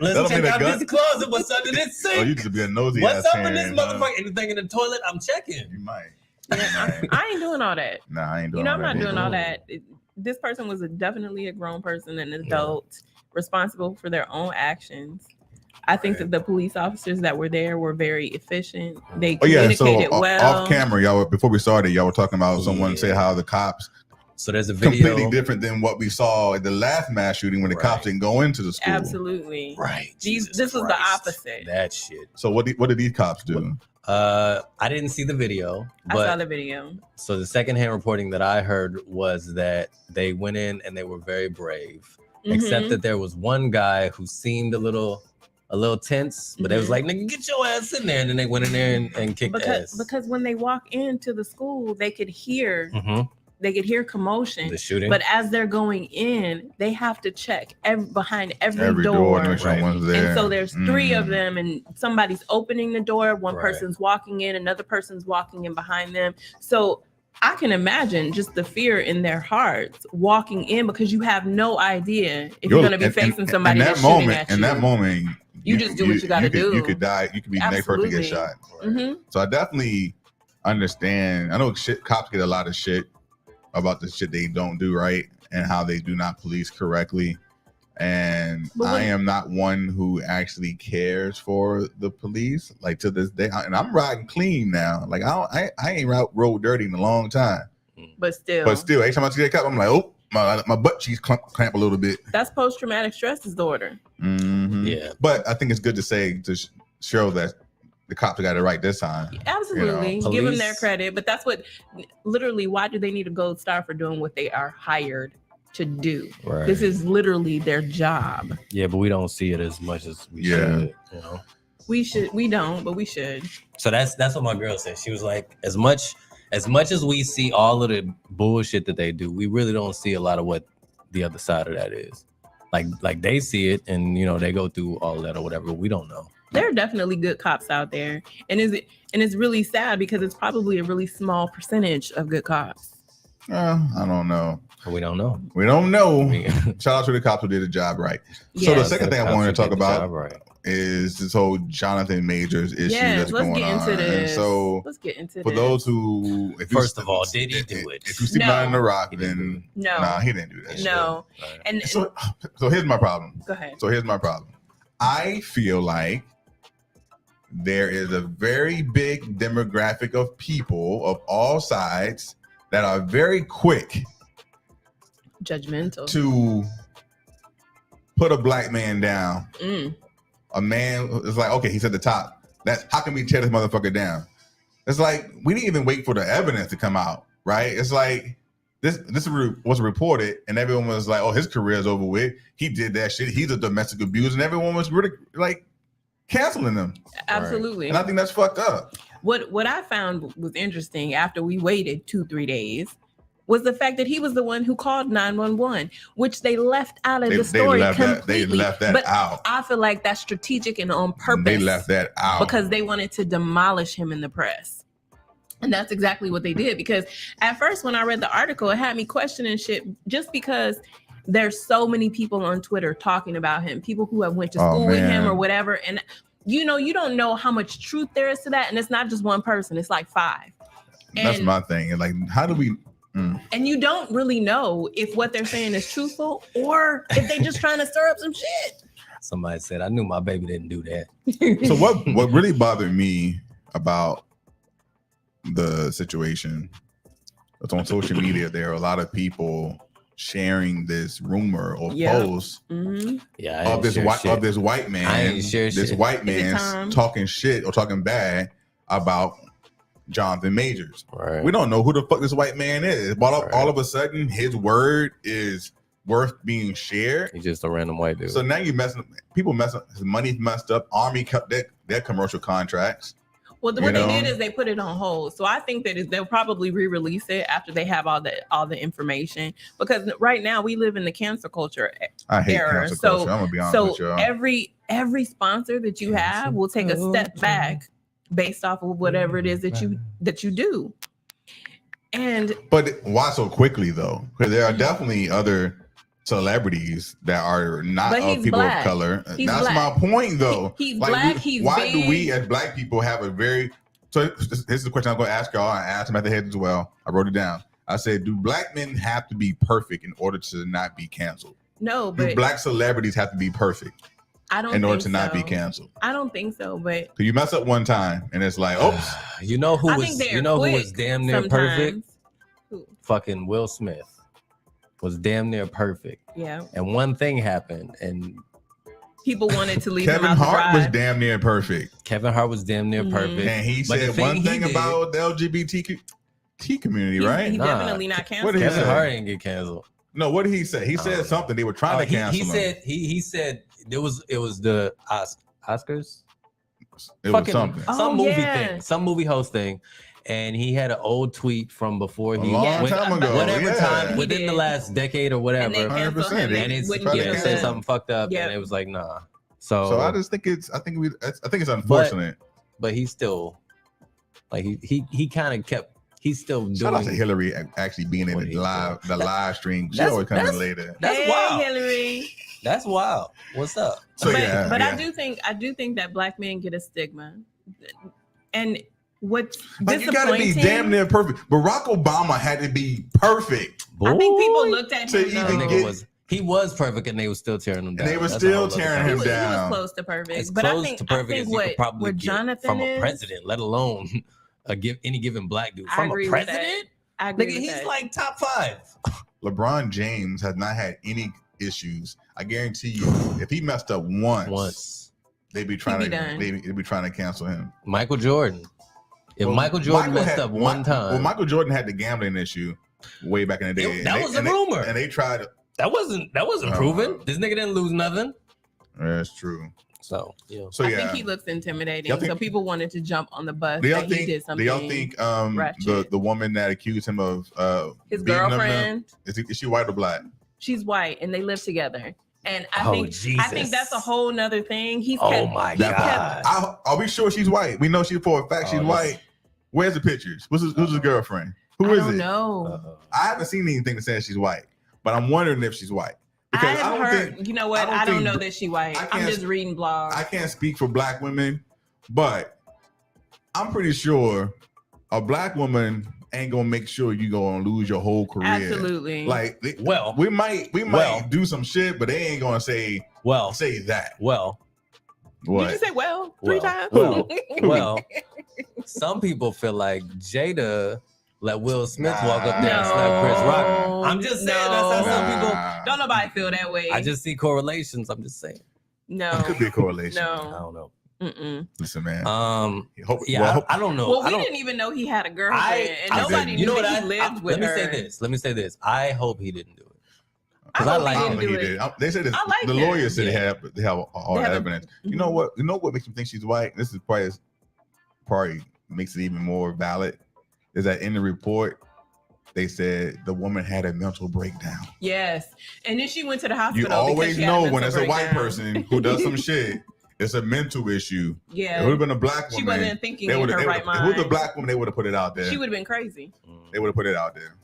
let's check out this closet. What's under this sink? Oh, you just be a nosy. What's up in this motherfucker? Anything in the toilet? I'm checking. You might. Yeah, I ain't doing all that. Nah, I ain't doing. I'm not doing all that. This person was definitely a grown person, an adult, responsible for their own actions. I think that the police officers that were there were very efficient. They communicated well. Off camera, y'all, before we started, y'all were talking about someone say how the cops. So there's a video completely different than what we saw at the last mass shooting when the cops didn't go into the school. Absolutely. Right. This was the opposite. That shit. So what did these cops do? I didn't see the video. I saw the video. So the secondhand reporting that I heard was that they went in and they were very brave, except that there was one guy who seemed a little tense, but they was like, "Nigga, get your ass in there," and then they went in there and kicked ass. Because when they walk into the school, they could hear commotion. The shooting. But as they're going in, they have to check behind every door door. make sure one's there. And so there's 3 of them, and somebody's opening the door. One person's walking in, another person's walking in behind them. So I can imagine just the fear in their hearts walking in, because you have no idea if you're going to be facing somebody that's shooting at you. In that moment, you just do what you got to do. You could die. You could be the next person to get shot. Mm-hmm. So I definitely understand. I know cops get a lot of shit about the shit they don't do right and how they do not police correctly. And I am not one who actually cares for the police, like, to this day. And I'm riding clean now. Like, I ain't rode dirty in a long time. But still, every time I see that cop, I'm like, oh, my butt cheeks clamp a little bit. That's post-traumatic stress disorder. Mm-hmm. Yeah. But I think it's good to say, to show that the cops got it right this time. Absolutely. Give them their credit. But that's what, literally, why do they need a gold star for doing what they are hired to do? Right. This is literally their job. Yeah, but we don't see it as much as we should, you know. We don't, but we should. So that's what my girl said. She was like, as much as we see all of the bullshit that they do, we really don't see a lot of what the other side of that is. Like they see it, and you know, they go through all of that or whatever, but we don't know. There are definitely good cops out there, and it's really sad because it's probably a really small percentage of good cops. I don't know. We don't know. We don't know. Shout out to the cops who did the job right. Yeah. So the second thing I wanted to talk about is this whole Jonathan Majors issue that's going on. Let's get into for those who, first of all, did he do it? If you see Blind in the Rock, then no, he didn't do that. No, shit. And so here's my problem. Go ahead. So here's my problem. I feel like there is a very big demographic of people of all sides that are very quick, judgmental, to put a black man down. A man is like, okay, he's at the top. That's how can we tear this motherfucker down? It's like we didn't even wait for the evidence to come out, right? It's like this was reported, and everyone was like, oh, his career's over with. He did that shit. He's a domestic abuser, and everyone was really like canceling him. Absolutely. And I think that's fucked up. What I found was interesting after we waited 2-3 days was the fact that he was the one who called 911, which they left out of the story completely. They left that out. I feel like that's strategic and on purpose. They left that out because they wanted to demolish him in the press. And that's exactly what they did. Because at first, when I read the article, it had me questioning shit, just because there's so many people on Twitter talking about him, people who have went to school with him or whatever. And, you know, you don't know how much truth there is to that. And it's not just one person. It's like 5. That's my thing. And like, how do we... And you don't really know if what they're saying is truthful or if they're just trying to stir up some shit. Somebody said, I knew my baby didn't do that. So what really bothered me about the situation was on social media, there are a lot of people sharing this rumor or post of this white man. This white man's talking shit or talking bad about Jonathan Majors. Right. We don't know who the fuck this white man is, but all of a sudden his word is worth being shared. He's just a random white dude. So now you people messing up. His money's messed up. Army cut their commercial contracts. Well, what they did is they put it on hold. So I think that they'll probably re-release it after they have all the information. Because right now we live in the cancel culture era. I hate cancel culture. I'm gonna be honest with y'all. Every sponsor that you have will take a step back based off of whatever it is that you do. But why so quickly though? Because there are definitely other celebrities that are not of people of color. That's my point though. He's black. Why do we as black people have a very... So this is the question I'm going to ask y'all. I asked him at the head as well. I wrote it down. I said, do black men have to be perfect in order to not be canceled? No, but... Do black celebrities have to be perfect in order to not be canceled? I don't think so, but... So you mess up one time and it's like, oops. You know who was damn near perfect? Who? Fucking Will Smith was damn near perfect. Yeah. And one thing happened, and people wanted to leave Kevin him out Hart was damn near perfect. Kevin Hart was damn near perfect. And he said one thing about the LGBT community, right? He definitely not canceled. Kevin Hart didn't get canceled. No, what did he say? He said something. They were trying to cancel him. He said it was the Oscars. It was something. Some movie host thing. and he had an old tweet from before he long time ago, whatever yeah. time He within did. the last decade or whatever. And they canceled 100%. him. And it's Wouldn't give him said the- something fucked up, Yep. and it was like, nah. So I just think it's unfortunate. but he's still like he kind of kept. He's still doing. Shout out to Hillary actually being in What the he live stream. She That's- always coming that's- later. That's Hey, wild. Hillary. That's wild. What's up? So but yeah, but yeah. I do think that black men get a stigma, and what's Like you gotta be disappointing. damn near perfect. Barack Obama had to be perfect. I think people Boy. looked at To him. even though. get- He was perfect, and they were still tearing him down. And they were That's a still whole other tearing He him was, conversation. he was down. close to perfect, As but I close think to perfect as you could probably what get Jonathan from a is, president, let alone any given black dude. I From agree a with that. president, I agree nigga, with he's that. like top 5. LeBron James has not had any issues. I guarantee you, if he messed up once. They'd be trying He'd to be done. they'd be trying to cancel him. Michael Jordan. If Well, Michael Jordan messed had- up one time, well, Michael Jordan had the gambling issue way back in the day. That was a rumor. And they tried. that wasn't proven. This nigga didn't lose nothing. That's true. So yeah. So I yeah. think he looks intimidating, Y'all think- so people wanted to jump on the bus Do y'all that he think? did Do something. y'all think ratchet. the woman that accused him of His beating him, girlfriend, is she white or black? she's white, and they live together. And I Oh, think Jesus. that's a whole nother thing. He's Oh kept, my he's God. kept- Are we sure she's white? We know she for a fact she's Oh, white. Where's the pictures? Who's his girlfriend? Who I is don't it? know. I haven't seen anything that says she's white, but I'm wondering if she's white. I Because have don't heard. think- You know what? I don't I don't think- know that she white. I I'm can't- just reading blogs. I can't speak for black women, but I'm pretty sure a black woman ain't gonna make sure you gonna lose your whole career. Absolutely. Like, Well, we might well. do some shit, but they ain't gonna say that. Well, Did you say well 3 Well, times? well, well, some people feel like Jada let Will Smith walk up there and slap Chris Rock. I'm just saying that's how some people. Don't nobody feel that way. I just see correlations. I'm just saying. no. It could be a correlation. I No. don't know. Mm-mm. Listen, man. Yeah, I don't know. Well, I we don't, didn't even know he had a girlfriend, and I nobody didn't. knew that he lived with her. Let me say this. I hope he didn't do it. I 'Cause I hope like he I don't didn't think do he it. did. They said I like the him. lawyer said Yeah. they have all They the have a- evidence. You know what? You know what makes me think she's white? This is probably makes it even more valid. Is that in the report they said the woman had a mental breakdown. Yes, and then she went to the hospital. You because always she had know a when mental it's a white breakdown. person who does some shit, it's a mental issue. If it would Yeah, have been a black she woman, wasn't thinking they in would her have. right If it was a mind. black woman, they would have put it out there. She would have been crazy. They would have put it out there.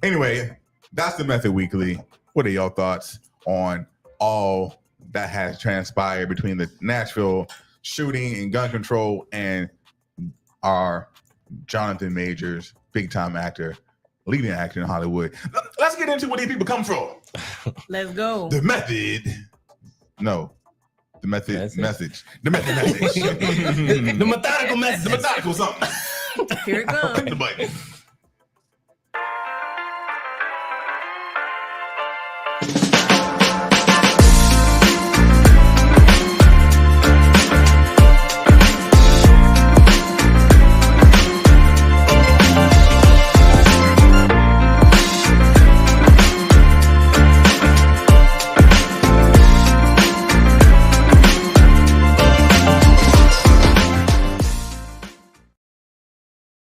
Anyway, that's the Method Weekly. What are y'all thoughts on all that has transpired between the Nashville shooting and gun control and our Jonathan Majors, big time actor, leading actor in Hollywood? Let's get into where these people come from. Let's go. The method. No. The method Message. message. The method message. The methodical message. The methodical something. Here it Click comes. the button.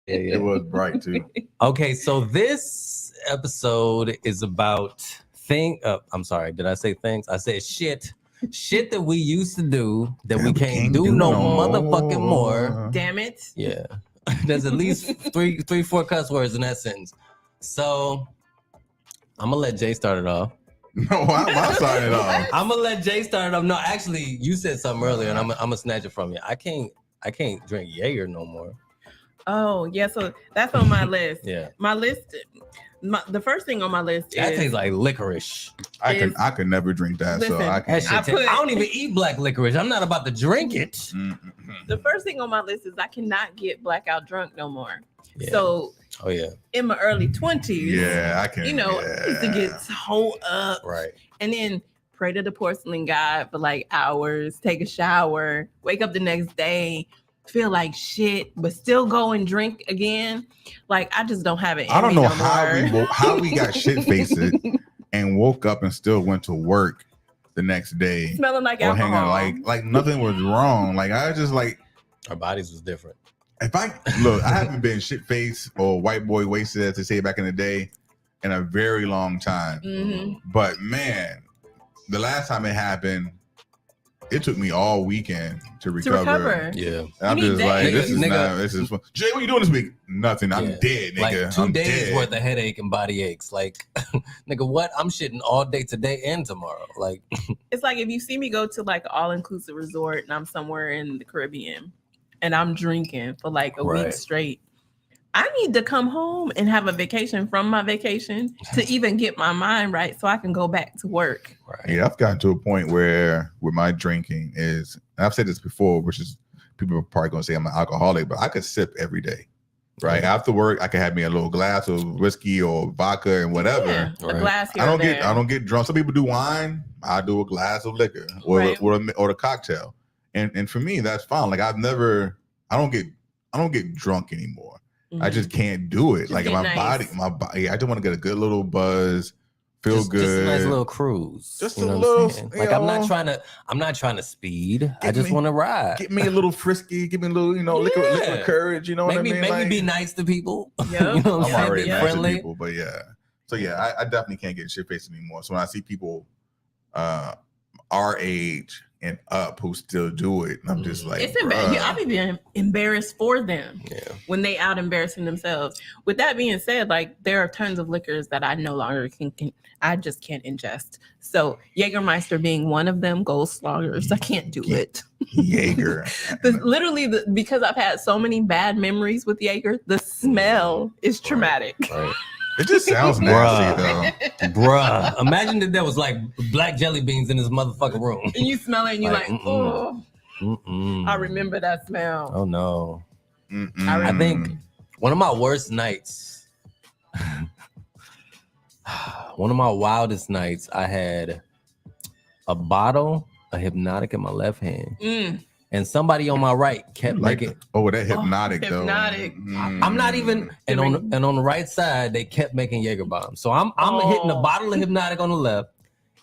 Yeah. It was bright too. Okay, so this episode is about I'm sorry, did I say things? I said shit. Shit that we used to do that we can't do no motherfucking more. Damn it. Yeah. There's at least three, 4 cuss words in that sentence. So I'm gonna let Jay start it off. No, I'm starting it off. I'm gonna let Jay start it off. No, actually, you said something earlier, and I'm gonna snatch it from you. I can't drink Jaeger no more. Oh yeah, so that's on my list. Yeah, My list. The first thing on my list that is tastes like licorice. I could never drink that. So Listen, I That can. shit I tastes- put- I don't even eat black licorice. I'm not about to drink it. the first thing on my list is I cannot get blackout drunk no more. Yeah. So Oh yeah, in my early 20s, Yeah, I can. you know, I used to get toe up, right. and then pray to the porcelain god for like hours, take a shower, wake up the next day, feel like shit, but still go and drink again. Like I just don't have it. I don't know more. how we got shit faced and woke up and still went to work the next day Smelling like or hanging alcohol. like nothing was wrong. Like I just like Our bodies was different. If I look, I haven't been shit faced or white boy wasted, as they say back in the day, in a very long time. Mm-hmm. But man, the last time it happened, it took me all weekend to recover. Yeah. And I'm just like, this is fun. Jay, what you doing this week? Nothing. I'm dead, nigga. Like 2 I'm days dead. worth of headache and body aches. Like, nigga, what? I'm shitting all day today and tomorrow. Like, it's like if you see me go to like an all-inclusive resort and I'm somewhere in the Caribbean and I'm drinking for like a week straight, I need to come home and have a vacation from my vacation to even get my mind right so I can go back to work. right. Yeah, I've gotten to a point where my drinking is, and I've said this before, which is people are probably gonna say I'm an alcoholic, but I could sip every day. Right after work, I could have me a little glass of whiskey or vodka and whatever. Yeah, a glass here I and don't get drunk. Some people do wine. I do a glass of liquor or the cocktail, and for me that's fine. Like I don't get drunk anymore. Mm-hmm. I just can't do it. Just like my body, I just want to get a good little buzz, feel good. Just a nice little cruise. Just you a know little. what I'm saying? Like I'm not trying to speed. I just want to ride. Get me a little frisky. Give me a little, liquid courage. You know what I mean? Maybe be nice to people. Yeah. You know what I'm I'm saying? already Be nice friendly. to people, but yeah. So yeah, I definitely can't get shit faced anymore. So when I see people our age and up who still do it, and I'm just like, it's I'll be being embarrassed for them when they out embarrassing themselves. With that being said, like there are tons of liquors that I no longer can I just can't ingest. So Jägermeister being one of them, Goldschlagers, I can't do it. Jaeger. Because I've had so many bad memories with Jaeger, the smell is traumatic. Right. It just sounds nasty though. Bruh. Imagine that there was like black jelly beans in this motherfucking room. And you smell it and you're like, oh, I remember that smell. Oh no. I think one of my worst nights, one of my wildest nights, I had a bottle of Hypnotic in my left hand. And somebody on my right kept making that Hypnotic though. Hypnotic. I'm not even and on the right side they kept making Jaeger bombs. So I'm hitting a bottle of Hypnotic on the left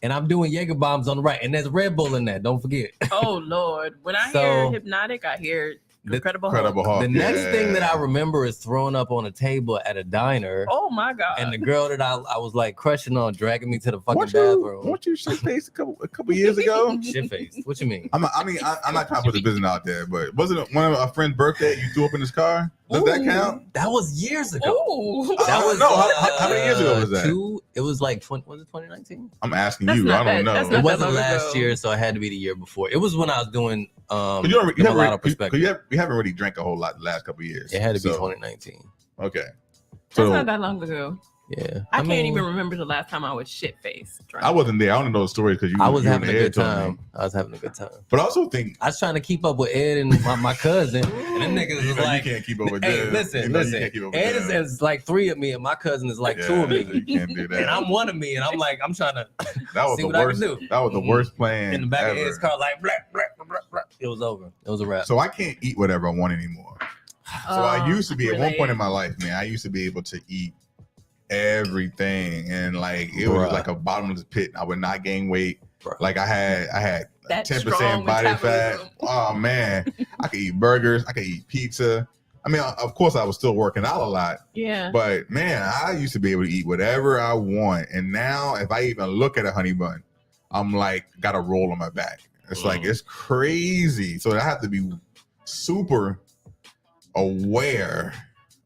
and I'm doing Jaeger bombs on the right. And there's Red Bull in that, don't forget. Oh Lord. When I hear Hypnotic, I hear Incredible Hulk. The next thing that I remember is throwing up on a table at a diner. Oh my God. And the girl that I was like crushing on dragging me to the fucking bathroom. Weren't you shit faced a couple years ago? Shit faced. What you mean? I'm not trying to put the business out there, but wasn't it one of our friend's birthday you threw up in his car? Does that count? That was years ago. Ooh. That was how many years ago was that? It was like was it 2019? I'm asking you. I don't know. It wasn't last year, so it had to be the year before. It was when I was doing you haven't really drank a whole lot the last couple of years. It had to be 2019. Okay. That's not that long ago. Yeah. I can't even remember the last time I was shit-faced drunk. I wasn't there. I don't know the story because I was having a good time. I was having a good time. But I also think I was trying to keep up with Ed and my cousin, and them niggas was like, you can't keep up with hey, them. listen. Ed is like 3 of me, and my cousin is like 2 of me. You can't do that. And I'm 1 of me, and I'm like, I'm trying to that was see the what worst. I can do. That was the worst plan in the back ever. of Ed's car, like, blah, blah, blah, blah. It was over. It was a wrap. So I can't eat whatever I want anymore. So I used to be at one point in my life, man. I used to be able to eat everything, and like it was like a bottomless pit. I would not gain weight. Like I had 10% body fat. Oh man, I could eat burgers. I could eat pizza. I mean, of course, I was still working out a lot. Yeah. But man, I used to be able to eat whatever I want, and now if I even look at a honey bun, I'm like got a roll on my back. It's like it's crazy. So I have to be super aware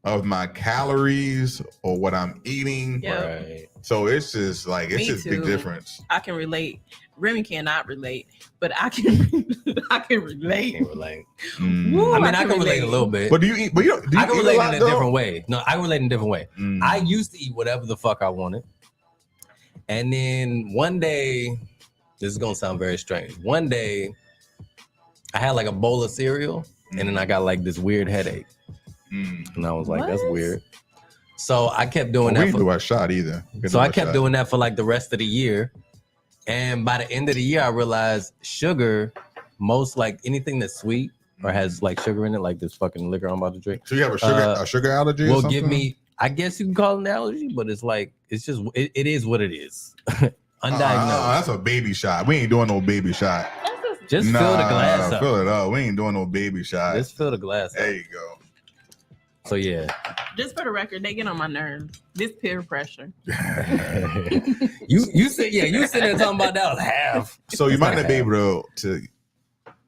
of my calories or what I'm eating. Yep. Right. So it's just like it's just a big difference. I can relate. Remy cannot relate, but I can. I can relate. Can't relate. Woo, I mean, I can relate a little bit. But do you eat? But do you I can eat relate a lot, in a different way. No, I relate in a different way. I used to eat whatever the fuck I wanted, and then one day, this is gonna sound very strange. One day, I had like a bowl of cereal, and then I got like this weird headache. And I was like, that's weird. So I kept doing that. We didn't do a shot either. So I kept doing that for like the rest of the year. And by the end of the year, I realized sugar, most like anything that's sweet or has like sugar in it, like this fucking liquor I'm about to drink. So you have a sugar allergy? Will give me, I guess you can call it an allergy, but it's like, it's just, it is what it is. Undiagnosed. That's a baby shot. We ain't doing no baby shot. Just fill the glass up. Fill it up. We ain't doing no baby shot. Just fill the glass up. There you go. So yeah. Just for the record, they get on my nerves. This peer pressure. you said you sitting there talking about that was half. So you might not be able to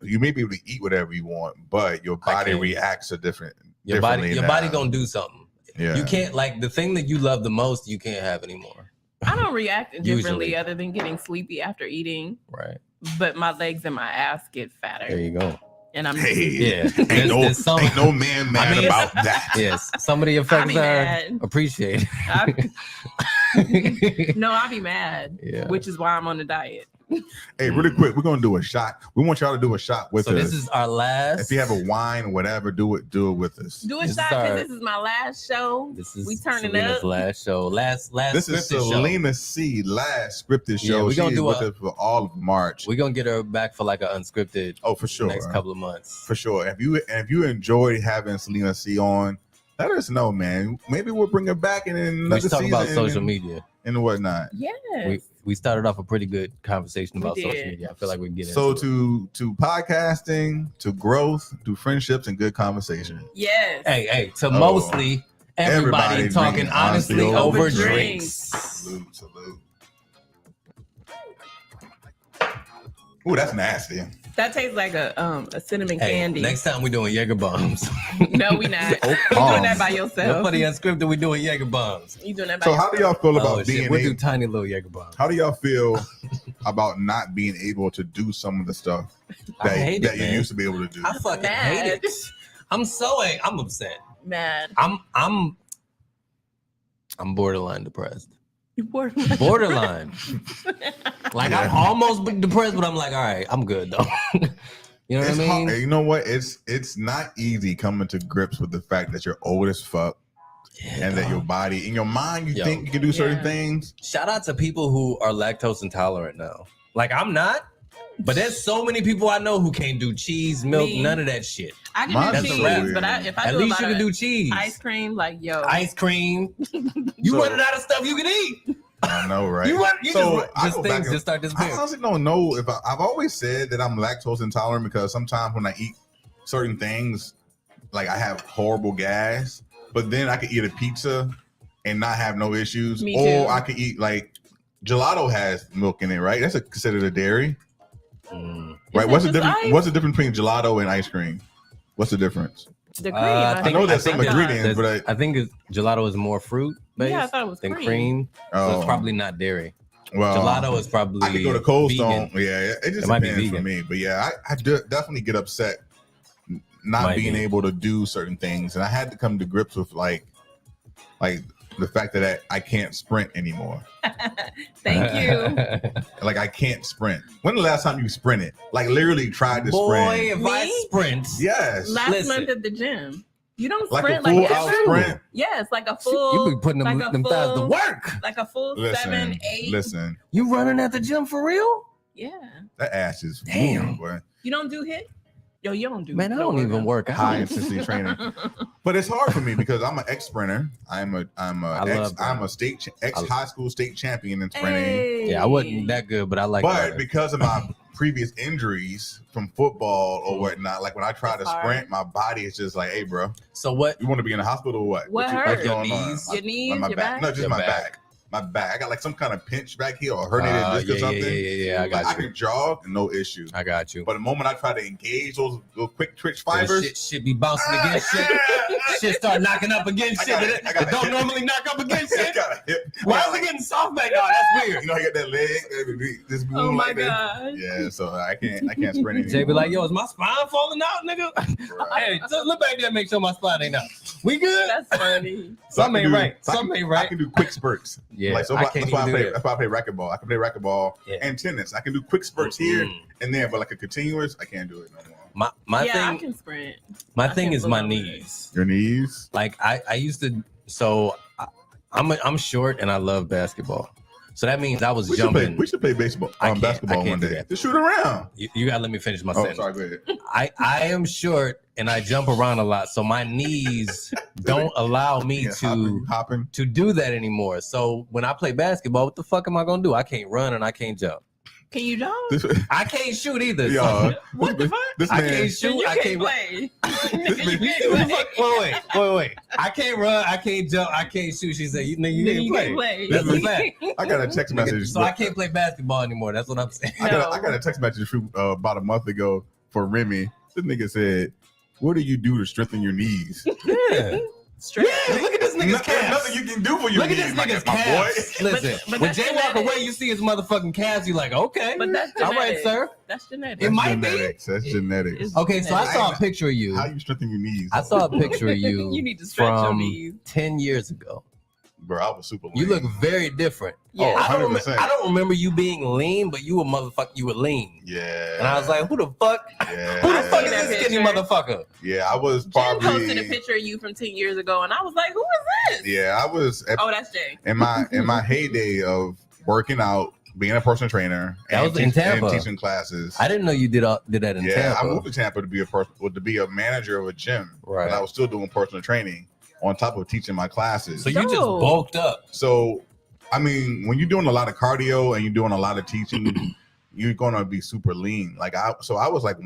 you may be able to eat whatever you want, but your body reacts to different. Your body gonna do something. Yeah. You can't like the thing that you love the most. You can't have anymore. I don't react differently Usually. other than getting sleepy after eating. Right. But my legs and my ass get fatter. There you go. And I'm yeah. Ain't no man mad about that. Yes. Some of the effects are appreciated. No, I'll be mad. Yeah. Which is why I'm on the diet. Hey, really quick, we're gonna do a shot. We want y'all to do a shot with us. So this is our last. If you have a wine, whatever, do it with us. Do a shot because this is my last show. This is we turning Selena's up. last show. Last This is Selena C. Last scripted show. Yeah, we're gonna do with us for all of March. We're gonna get her back for like an unscripted. Oh, for sure. Next couple of months. For sure. If you enjoyed having Selena C on, let us know, man. Maybe we'll bring her back in another season. We talk about social media and whatnot. Yes. We started off a pretty good conversation about social media. I feel like we get so to podcasting, to growth, to friendships and good conversation. Yes. Hey, to mostly everybody talking honestly over drinks. Salute. Ooh, that's nasty. That tastes like a cinnamon candy. Next time we're doing Jaeger bombs. No, we not. You're doing that by yourself. For the unscripted, we're doing Jaeger bombs. You doing that by So yourself. how do y'all feel about being we'll do tiny little Jaeger bombs. How do y'all feel about not being able to do some of the stuff that you used to be able to do? I fucking hate it. I'm upset. Mad. I'm borderline depressed. You borderline. Borderline. Like I'm almost depressed, but I'm like, all right, I'm good though. You know what I mean? You know what? It's not easy coming to grips with the fact that you're old as fuck, and that your body, in your mind, you think you can do certain things. Shout out to people who are lactose intolerant now. Like I'm not, but there's so many people I know who can't do cheese, milk, none of that shit. I can do cheese, but if I at do least a you lot can do cheese, ice cream, like ice cream. You running out of stuff you can eat. I know, right? Just start disappearing. I honestly don't know if I've always said that I'm lactose intolerant because sometimes when I eat certain things, like I have horrible gas, but then I could eat a pizza and not have no issues. Or I could eat like gelato has milk in it, right? That's considered a dairy. Right? What's the difference? What's the difference between gelato and ice cream? What's the difference? The cream. I know there's some ingredients, but I think gelato is more fruit based I thought it was than cream. So it's probably not dairy. Well, gelato is probably. I could go to Cold Stone. vegan. Yeah, it just depends for me. But yeah, I definitely get upset not being able to do certain things, and I had to come to grips with like the fact that I can't sprint anymore. Thank you. Like I can't sprint. When the last time you sprinted? Like literally tried to sprint. Boy, if I sprint. Yes. Last month at the gym. You don't like sprint a full like out sprint. Yes, like a full. You be putting them thighs to work. Like a full 7, 8. Listen. You running at the gym for real? Yeah. That ass is damn, boy. You don't do HIIT? Yo, you don't do. Man, I don't even work out. High intensity training. But it's hard for me because I'm an ex sprinter. I'm a ex high school state champion in sprinting. Hey. Yeah, I wasn't that good, but I like. But because of my previous injuries from football or whatnot, like when I try to sprint, my body is just like, hey, bro. So what? You want to be in the hospital or what? What hurt? Your knees? Your knees? My your back? No, just your my back. My back. I got like some kind of pinch back here or herniated disc or something. Yeah. I got like, you. I can jog, no issue. I got you. But the moment I try to engage those quick twitch fibers, shit be bouncing against shit. Shit start knocking up against shit. It don't normally knock up against shit. Why is it getting soft back? Oh, that's weird. You know, I get that leg. Just oh my like god. Yeah, so I can't sprint anymore. Jay be like, yo, is my spine falling out, nigga? Hey, so look back there and make sure my spine ain't out. We good? That's funny. Something ain't right. Something ain't right. I can do quick spurts. Yeah, like, so that's why I play racquetball. I can play racquetball and tennis. I can do quick spurts here and there, but like a continuous, I can't do it no more. My thing, I can sprint. My thing is my knees. Your knees? Like I used to. So I'm short and I love basketball. So that means I was jumping. We should play basketball one day. Just shoot around. You gotta let me finish my sentence. Sorry, go ahead. I am short and I jump around a lot, so my knees don't allow me to do that anymore. So when I play basketball, what the fuck am I gonna do? I can't run and I can't jump. Can you jump? I can't shoot either. Yo, What the fuck? this I man, can't Then shoot. you I can't can't play. Wait. I can't run. I can't jump. I can't shoot. She said, "You can't play." That's a fact. I got a text message. So I can't play basketball anymore. That's what I'm saying. I got a text message from about a month ago for Remy. This nigga said, "What do you do to strengthen your knees?" Yeah. Straight. Yeah, look at this nigga's There's calves. nothing you can do for your Look at knees, this nigga's my calves. boy. Listen, But when that's Jay walk genetic. away, you see his motherfucking calves. You like, okay, But that's all right, genetic. sir. That's genetic. It might be. genetics. That's genetics. It's Okay, so I genetic. saw a picture of you. How you strengthen your knees? I saw a picture of you, You need to stretch your from knees. 10 years ago. Bro, I was super lean. You look very different. Yeah. I don't, 100%. I don't remember you being lean, but you were lean. Yeah. And I was like, who the fuck? yeah. Who the fuck seen is that this skinny picture. motherfucker? Yeah, I was Jen probably. posted a picture of you from 10 years ago, and I was like, who is this? Yeah, I was Oh, that's Jay. in my heyday of working out, being a personal trainer, That was in Tampa. and teaching classes. I didn't know you did that in Yeah, I Tampa. moved to Tampa to be a manager of a gym. Right. And I was still doing personal training on top of teaching my classes. So you just No. bulked up. So, I mean, when you're doing a lot of cardio and you're doing a lot of teaching, you're gonna be super lean. Like I was like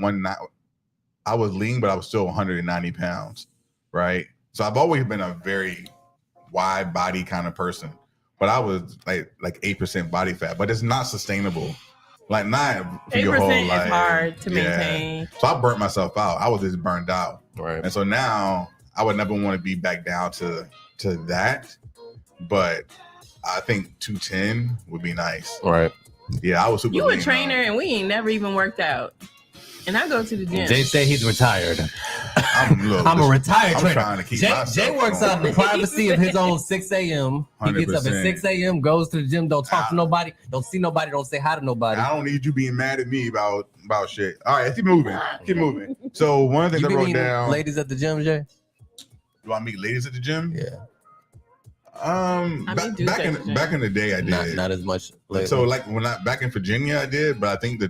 I was lean, but I was still 190 pounds, right? So I've always been a very wide body kind of person, but I was like 8% body fat, but it's not sustainable. Like not for your whole 8% life. is hard to Yeah. maintain. So I burnt myself out. I was just burned out. Right. And so now I would never want to be back down to that. But I think 210 would be nice. Right. Yeah, I was super You a lean, trainer, though. and we ain't never even worked out. And I go to the gym. Jay said he's retired. Look, I'm a retired I'm trainer. trying to keep Jay myself works out in the going. privacy of his own 6 a.m. He gets up at 100%. 6 a.m., goes to the gym, don't talk to nobody, don't see nobody, don't say hi to nobody. I don't need you being mad at me about shit. All right, keep moving. Keep moving. So one of the You things be I wrote meeting down. ladies at the gym, Jay? Do I meet ladies at the gym? Yeah. mean, dudes back at the gym. back in the day, I did. Not as much lately. So like back in Virginia, I did, but I think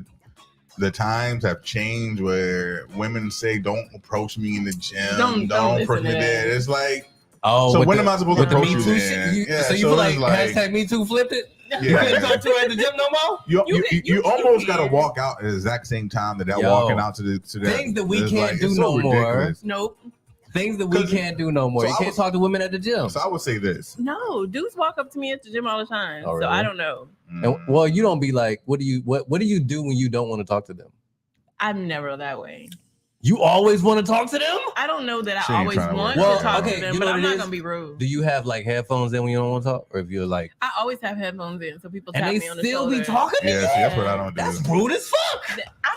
the times have changed where women say, "Don't approach me in the gym. Don't approach me listen to there." that. It's like, oh, so with when the- am I supposed to with the approach Me you? Too Then? shit? Yeah, So you so feel like, it's like hashtag Me Too flipped it? Yeah. You couldn't talk to her at the gym no more? you almost got to walk out at the exact same time that they're Yo, walking out to that. things that we It's can't like, do it's so no more. ridiculous. Nope. Things that we 'Cause- can't do no more. so You I can't was- talk to women at the gym. So I would say this. No, dudes walk up to me at the gym all the time. Oh, So really? I don't know. And, well, you don't be like, what do you do when you don't want to talk to them? I'm never that way. You always want to talk to them? I don't know that She I ain't always trying to want work Well, to talk okay, to them, you but know what I'm it not is? gonna be rude. Do you have like headphones in when you don't want to talk? Or if you're like, I always have headphones in, so people and tap they me on the still shoulder. be talking to Yeah, you? see, that's what I don't do. That's rude as fuck. I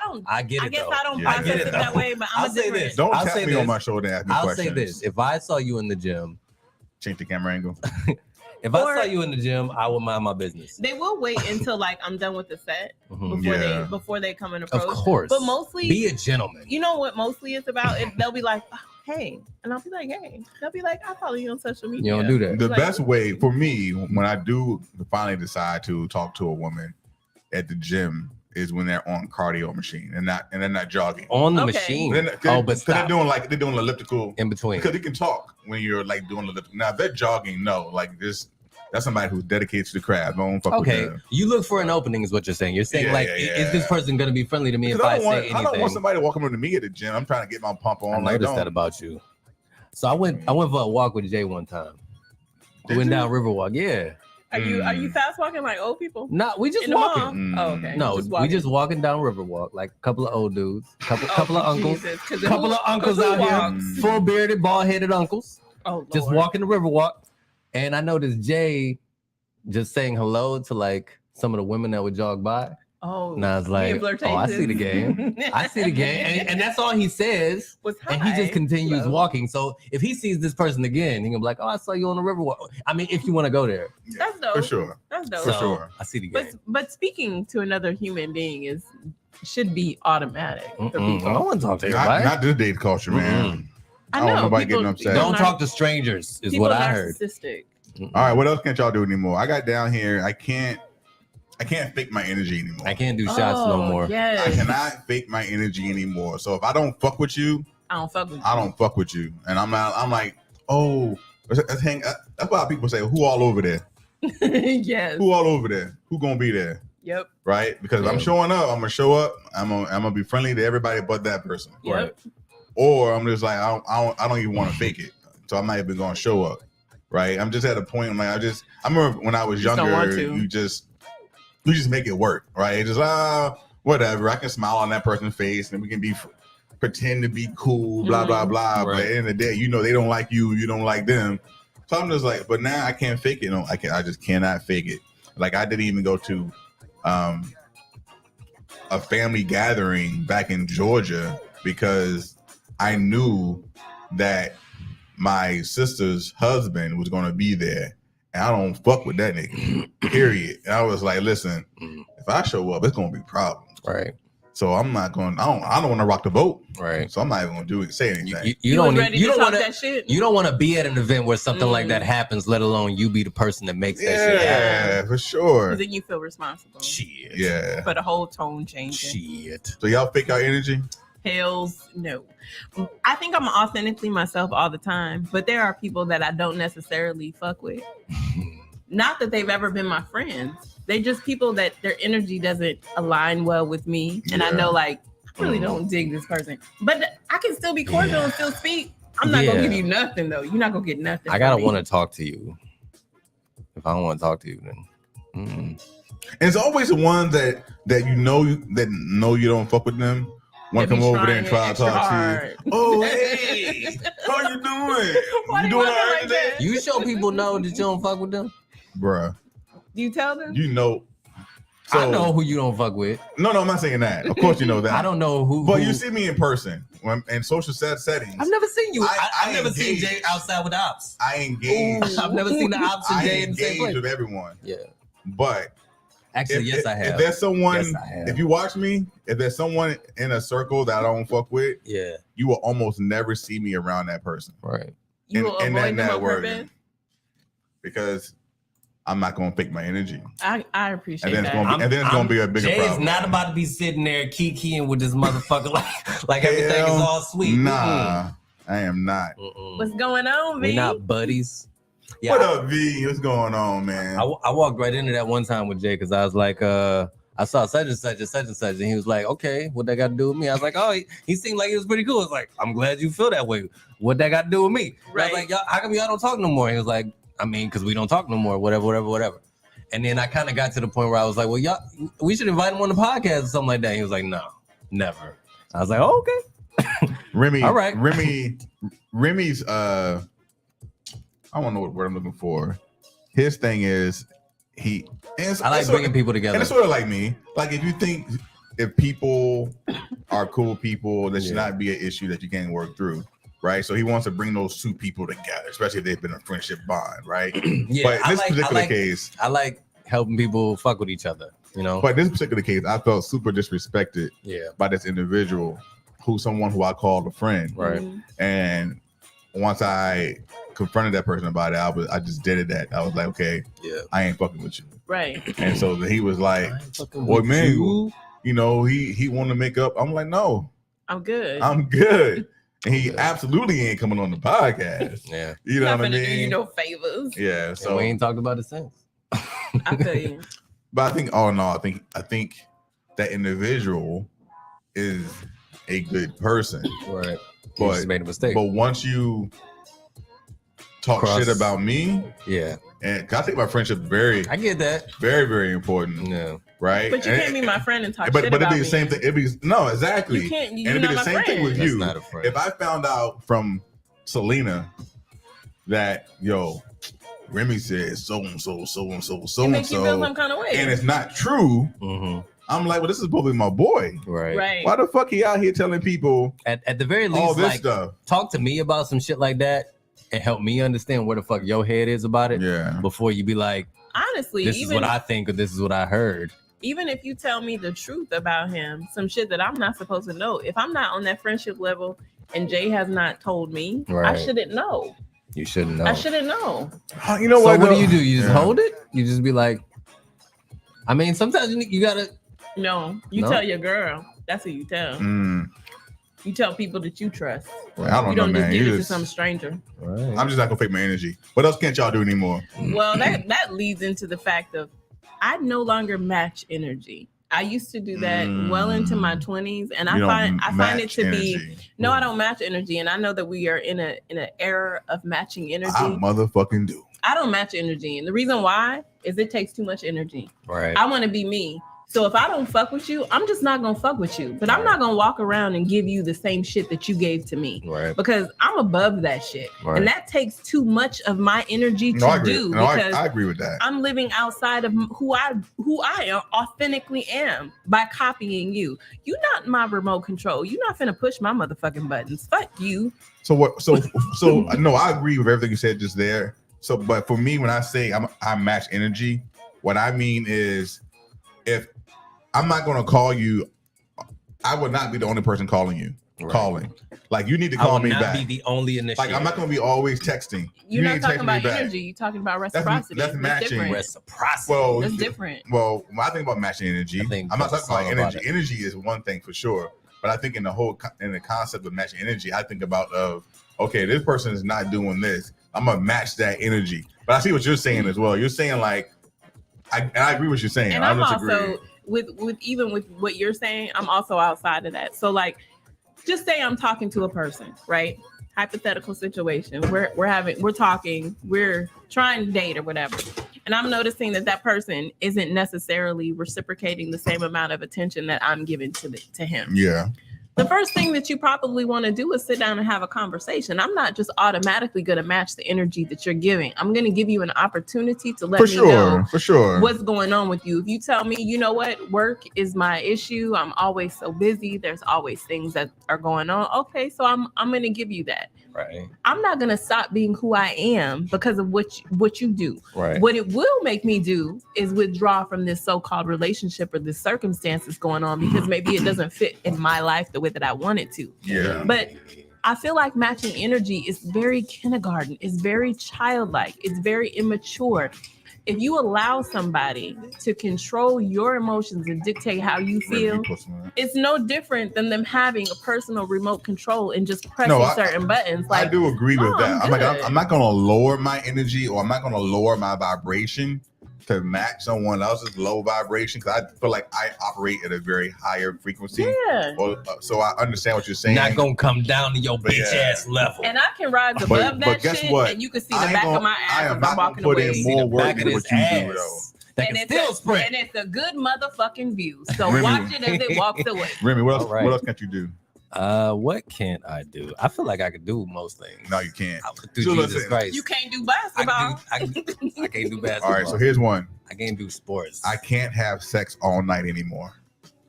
don't. I get it I guess though. I don't Yeah, I get process it, it that though. way, but I'm I'll a say different. this. Don't I'll tap say me on this. my shoulder and ask me I'll questions. say this. If I saw you in the gym, Change the camera angle. if Or- I saw you in the gym, I would mind my business. They will wait until like I'm done with the set Mhm. Yeah. before they come and Of approach. course. But mostly, Be a gentleman. you know what mostly it's about? They'll be like, oh, hey. And I'll be like, hey. They'll be like, I follow you on social media. You don't do that. The Like- best way for me when I do finally decide to talk to a woman at the gym is when they're on cardio machine and they're not jogging. On the Okay. machine. Then Oh, but they're stop. doing elliptical In between. because you can talk when you're like doing elliptical. Now if they're jogging, no, like this. That's somebody who's dedicated to the craft. I don't fuck Okay, with them. you look for an opening, is what you're saying. You're saying Yeah, like, yeah, is yeah. this person going to be friendly to me if Because I say I anything? don't want somebody walking up to me at the gym. I'm trying to get my pump on. I Like, noticed that about you. So I went for a walk with Jay one time. We Did went you? down Riverwalk. Yeah. Are you fast walking like old people? No, we just In the mall? walking. Oh, okay. No, we walking. just walking down Riverwalk, like a couple of old dudes, couple of Oh, uncles, Jesus, 'cause couple who- of uncles 'cause who out here, walks? full bearded, bald headed uncles, Oh, just Lord. walking the Riverwalk. And I noticed Jay just saying hello to like some of the women that would jog by. Oh, And I was being like, oh, I see the game. I see the game. And that's all he says. Was And he high. just continues Hello. walking. So if he sees this person again, he can be like, oh, I saw you on the Riverwalk. I mean, if you want to go there. Yeah, That's dope. for sure. That's dope. For So, sure. I see the But game. but speaking to another human being should be automatic for Mm-mm. people. I want to talk to Not, everybody. not this date culture, man. I I don't know want nobody people- getting upset. Don't people talk to strangers, is people what I heard. narcissistic. Mm-mm. All right, what else can't y'all do anymore? I got down here. I can't fake my energy anymore. I can't do shots no more. I Yes. cannot fake my energy anymore. So if I don't fuck with you, I don't fuck with you. I don't fuck with you. And I'm like, oh, let's hang. That's why people say, who all over there? Yes. Who all over there? Who gonna be there? Yep. Right? Because if I'm showing up, I'm gonna show up. I'm gonna be friendly to everybody but that person. Yep. Right. Or I'm just like I don't even want to fake it, so I'm not even gonna show up. Right? I'm just at a point. I'm like I remember when I was younger, you just make it work. Right? It's just whatever. I can smile on that person's face, and we can pretend to be cool. Blah blah blah. Right. But at the end of the day, they don't like you. You don't like them. So I'm just like, but now I can't fake it. No, I just cannot fake it. Like I didn't even go to a family gathering back in Georgia because I knew that my sister's husband was going to be there, and I don't fuck with that nigga. Period. And I was like, listen, if I show up, it's going to be problems. Right. So I'm not going. I don't want to rock the boat. Right. So I'm not even going to say anything. You don't want to be at an event where something like that happens, let alone you be the person that makes that shit happen. Yeah, for sure. Then you feel responsible. Shit. Yeah. For the whole tone changing. Shit. So y'all fake our energy? Hells no. I think I'm authentically myself all the time, but there are people that I don't necessarily fuck with. Not that they've ever been my friends. They just people that their energy doesn't align well with me. And I know like I really don't dig this person. But I can still be cordial and still speak. I'm not gonna give you nothing though. You're not gonna get nothing. I gotta want to talk to you. If I don't want to talk to you, then and it's always the ones that know you don't fuck with them. Want to come over there and try to talk to you. Oh, hey, how you doing? You doing all right today? You show people know that you don't fuck with them, bruh. Do you tell them? So, I know who you don't fuck with. No, I'm not saying that. Of course, you know that. I don't know who. But you see me in person in social settings. I've never seen you. I've never seen Jay outside with the ops. I engage. I've never seen the ops and Jay in the same place. With everyone. Yeah. But actually, yes, I have. If there's someone, if you watch me, if there's someone in a circle that I don't fuck with, you will almost never see me around that person. Right. You will avoid them on purpose? Because I'm not going to fake my energy. I appreciate that. And then it's going to be a bigger problem. Jay's not about to be sitting there kikiing with this motherfucker like everything is all sweet. Nah, I am not. What's going on, V? We're not buddies. Yeah, what up, V? What's going on, man? I walked right into that one time with Jay because I was like, I saw such and such and such and such, and he was like, okay, what that got to do with me? I was like, oh, he seemed like he was pretty cool. I was like, I'm glad you feel that way. What that got to do with me? Right. I was like, y'all, how come y'all don't talk no more? He was like, I mean, because we don't talk no more, whatever. And then I kind of got to the point where I was like, well, y'all, we should invite him on the podcast or something like that. He was like, no, never. I was like, oh, okay. Remy, all right. Remy's, I don't know what word I'm looking for. His thing is, I like bringing people together. And it's sort of like me. Like if people are cool people, that should not be an issue that you can't work through. Right, so he wants to bring those two people together, especially if they've been a friendship bond, right? Yeah, but in this particular case, I like helping people fuck with each other, you know. But in this particular case, I felt super disrespected, by this individual, someone who I called a friend, right? And once I confronted that person about it, I just did it. I was like, okay, I ain't fucking with you, right? And so he was like, "Boy, man, you know, he wanted to make up." I'm like, "No, I'm good. I'm good." And he absolutely ain't coming on the podcast. Yeah. You know what I mean? Do you no favors. Yeah. So and we ain't talked about it since. I tell you. But I think that individual is a good person. Right. But you just made a mistake. But once you talk shit about me, and I take my friendship I get that. very, very important. Yeah. Right. But you can't be my friend and talk shit about me. But it'd be the same thing. Exactly. You can't. And it'd be the same thing with you. Not a friend. If I found out from Selena that Remy said so and so, it makes you feel some kind of way, and it's not true. I'm like, well, this is probably my boy. Right. Why the fuck he out here telling people at the very least all this like, stuff? Talk to me about some shit like that and help me understand where the fuck your head is about it. Yeah. Before you be like, honestly, this is what I think or this is what I heard. Even if you tell me the truth about him, some shit that I'm not supposed to know, if I'm not on that friendship level and Jay has not told me, I shouldn't know. You shouldn't know. I shouldn't know. You know what? So what do? You just hold it? You just be like, I mean, sometimes you gotta. No, you tell your girl. That's who you tell. You tell people that you trust. Well, I don't you know, don't man. just give it to some stranger. Right. I'm just not gonna fake my energy. What else can't y'all do anymore? Well, that leads into the fact of I no longer match energy. I used to do that well into my 20s, and I find it to be no, I don't match energy, and I know that we are in an era of matching energy. I motherfucking do. I don't match energy, and the reason why is it takes too much energy. Right. I want to be me. So if I don't fuck with you, I'm just not gonna fuck with you. But I'm not gonna walk around and give you the same shit that you gave to me. Right. Because I'm above that shit. Right. And that takes too much of my energy to do. Because I agree with that. I'm living outside of who I authentically am by copying you. You're not my remote control. You're not finna push my motherfucking buttons. Fuck you. So what? So no, I agree with everything you said just there. So, but for me, when I say I match energy, what I mean is, if I'm not going to call you, I would not be the only person calling you. Right. Calling, like you need to call me back. I would not be the only initiator. Like I'm not going to be always texting. You're not talking about energy. You're talking about reciprocity. That's matching. Different. Reciprocity. Well, that's different. Well, when I think about matching energy, I'm not talking about energy. Energy is one thing for sure, but I think in the concept of matching energy, I think about okay, this person is not doing this. I'm gonna match that energy. But I see what you're saying as well. You're saying like, I agree with what you're saying. And I'm also with what you're saying, I'm also outside of that. So like, just say I'm talking to a person, right? Hypothetical situation. We're talking, we're trying to date or whatever. And I'm noticing that person isn't necessarily reciprocating the same amount of attention that I'm giving to him. Yeah. The first thing that you probably want to do is sit down and have a conversation. I'm not just automatically going to match the energy that you're giving. I'm going to give you an opportunity to let me know what's going on with you. If you tell me, you know what, work is my issue. I'm always so busy. There's always things that are going on. Okay, so I'm going to give you that. Right. I'm not going to stop being who I am because of what you do. Right. What it will make me do is withdraw from this so-called relationship or this circumstance that's going on because maybe it doesn't fit in my life the way that I want it to. Yeah. But I feel like matching energy is very kindergarten. It's very childlike. It's very immature. If you allow somebody to control your emotions and dictate how you feel, it's no different than them having a personal remote control and just pressing certain buttons. Like, I do agree with that. I'm not going to lower my energy, or I'm not going to lower my vibration to match someone else's low vibration, because I feel like I operate at a very higher frequency. Yeah. So I understand what you're saying. Not gonna come down to your bitch ass level. And I can rise above that shit, and you can see the back of my ass as I'm walking away. I am not gonna put in more work than what you do, though. And it's a good motherfucking view. So watch it as it walks away. Remy, what else can't you do? What can't I do? I feel like I could do most things. No, you can't. Jesus Christ. You can't do basketball. I can't do basketball. All right, so here's one. I can't do sports. I can't have sex all night anymore.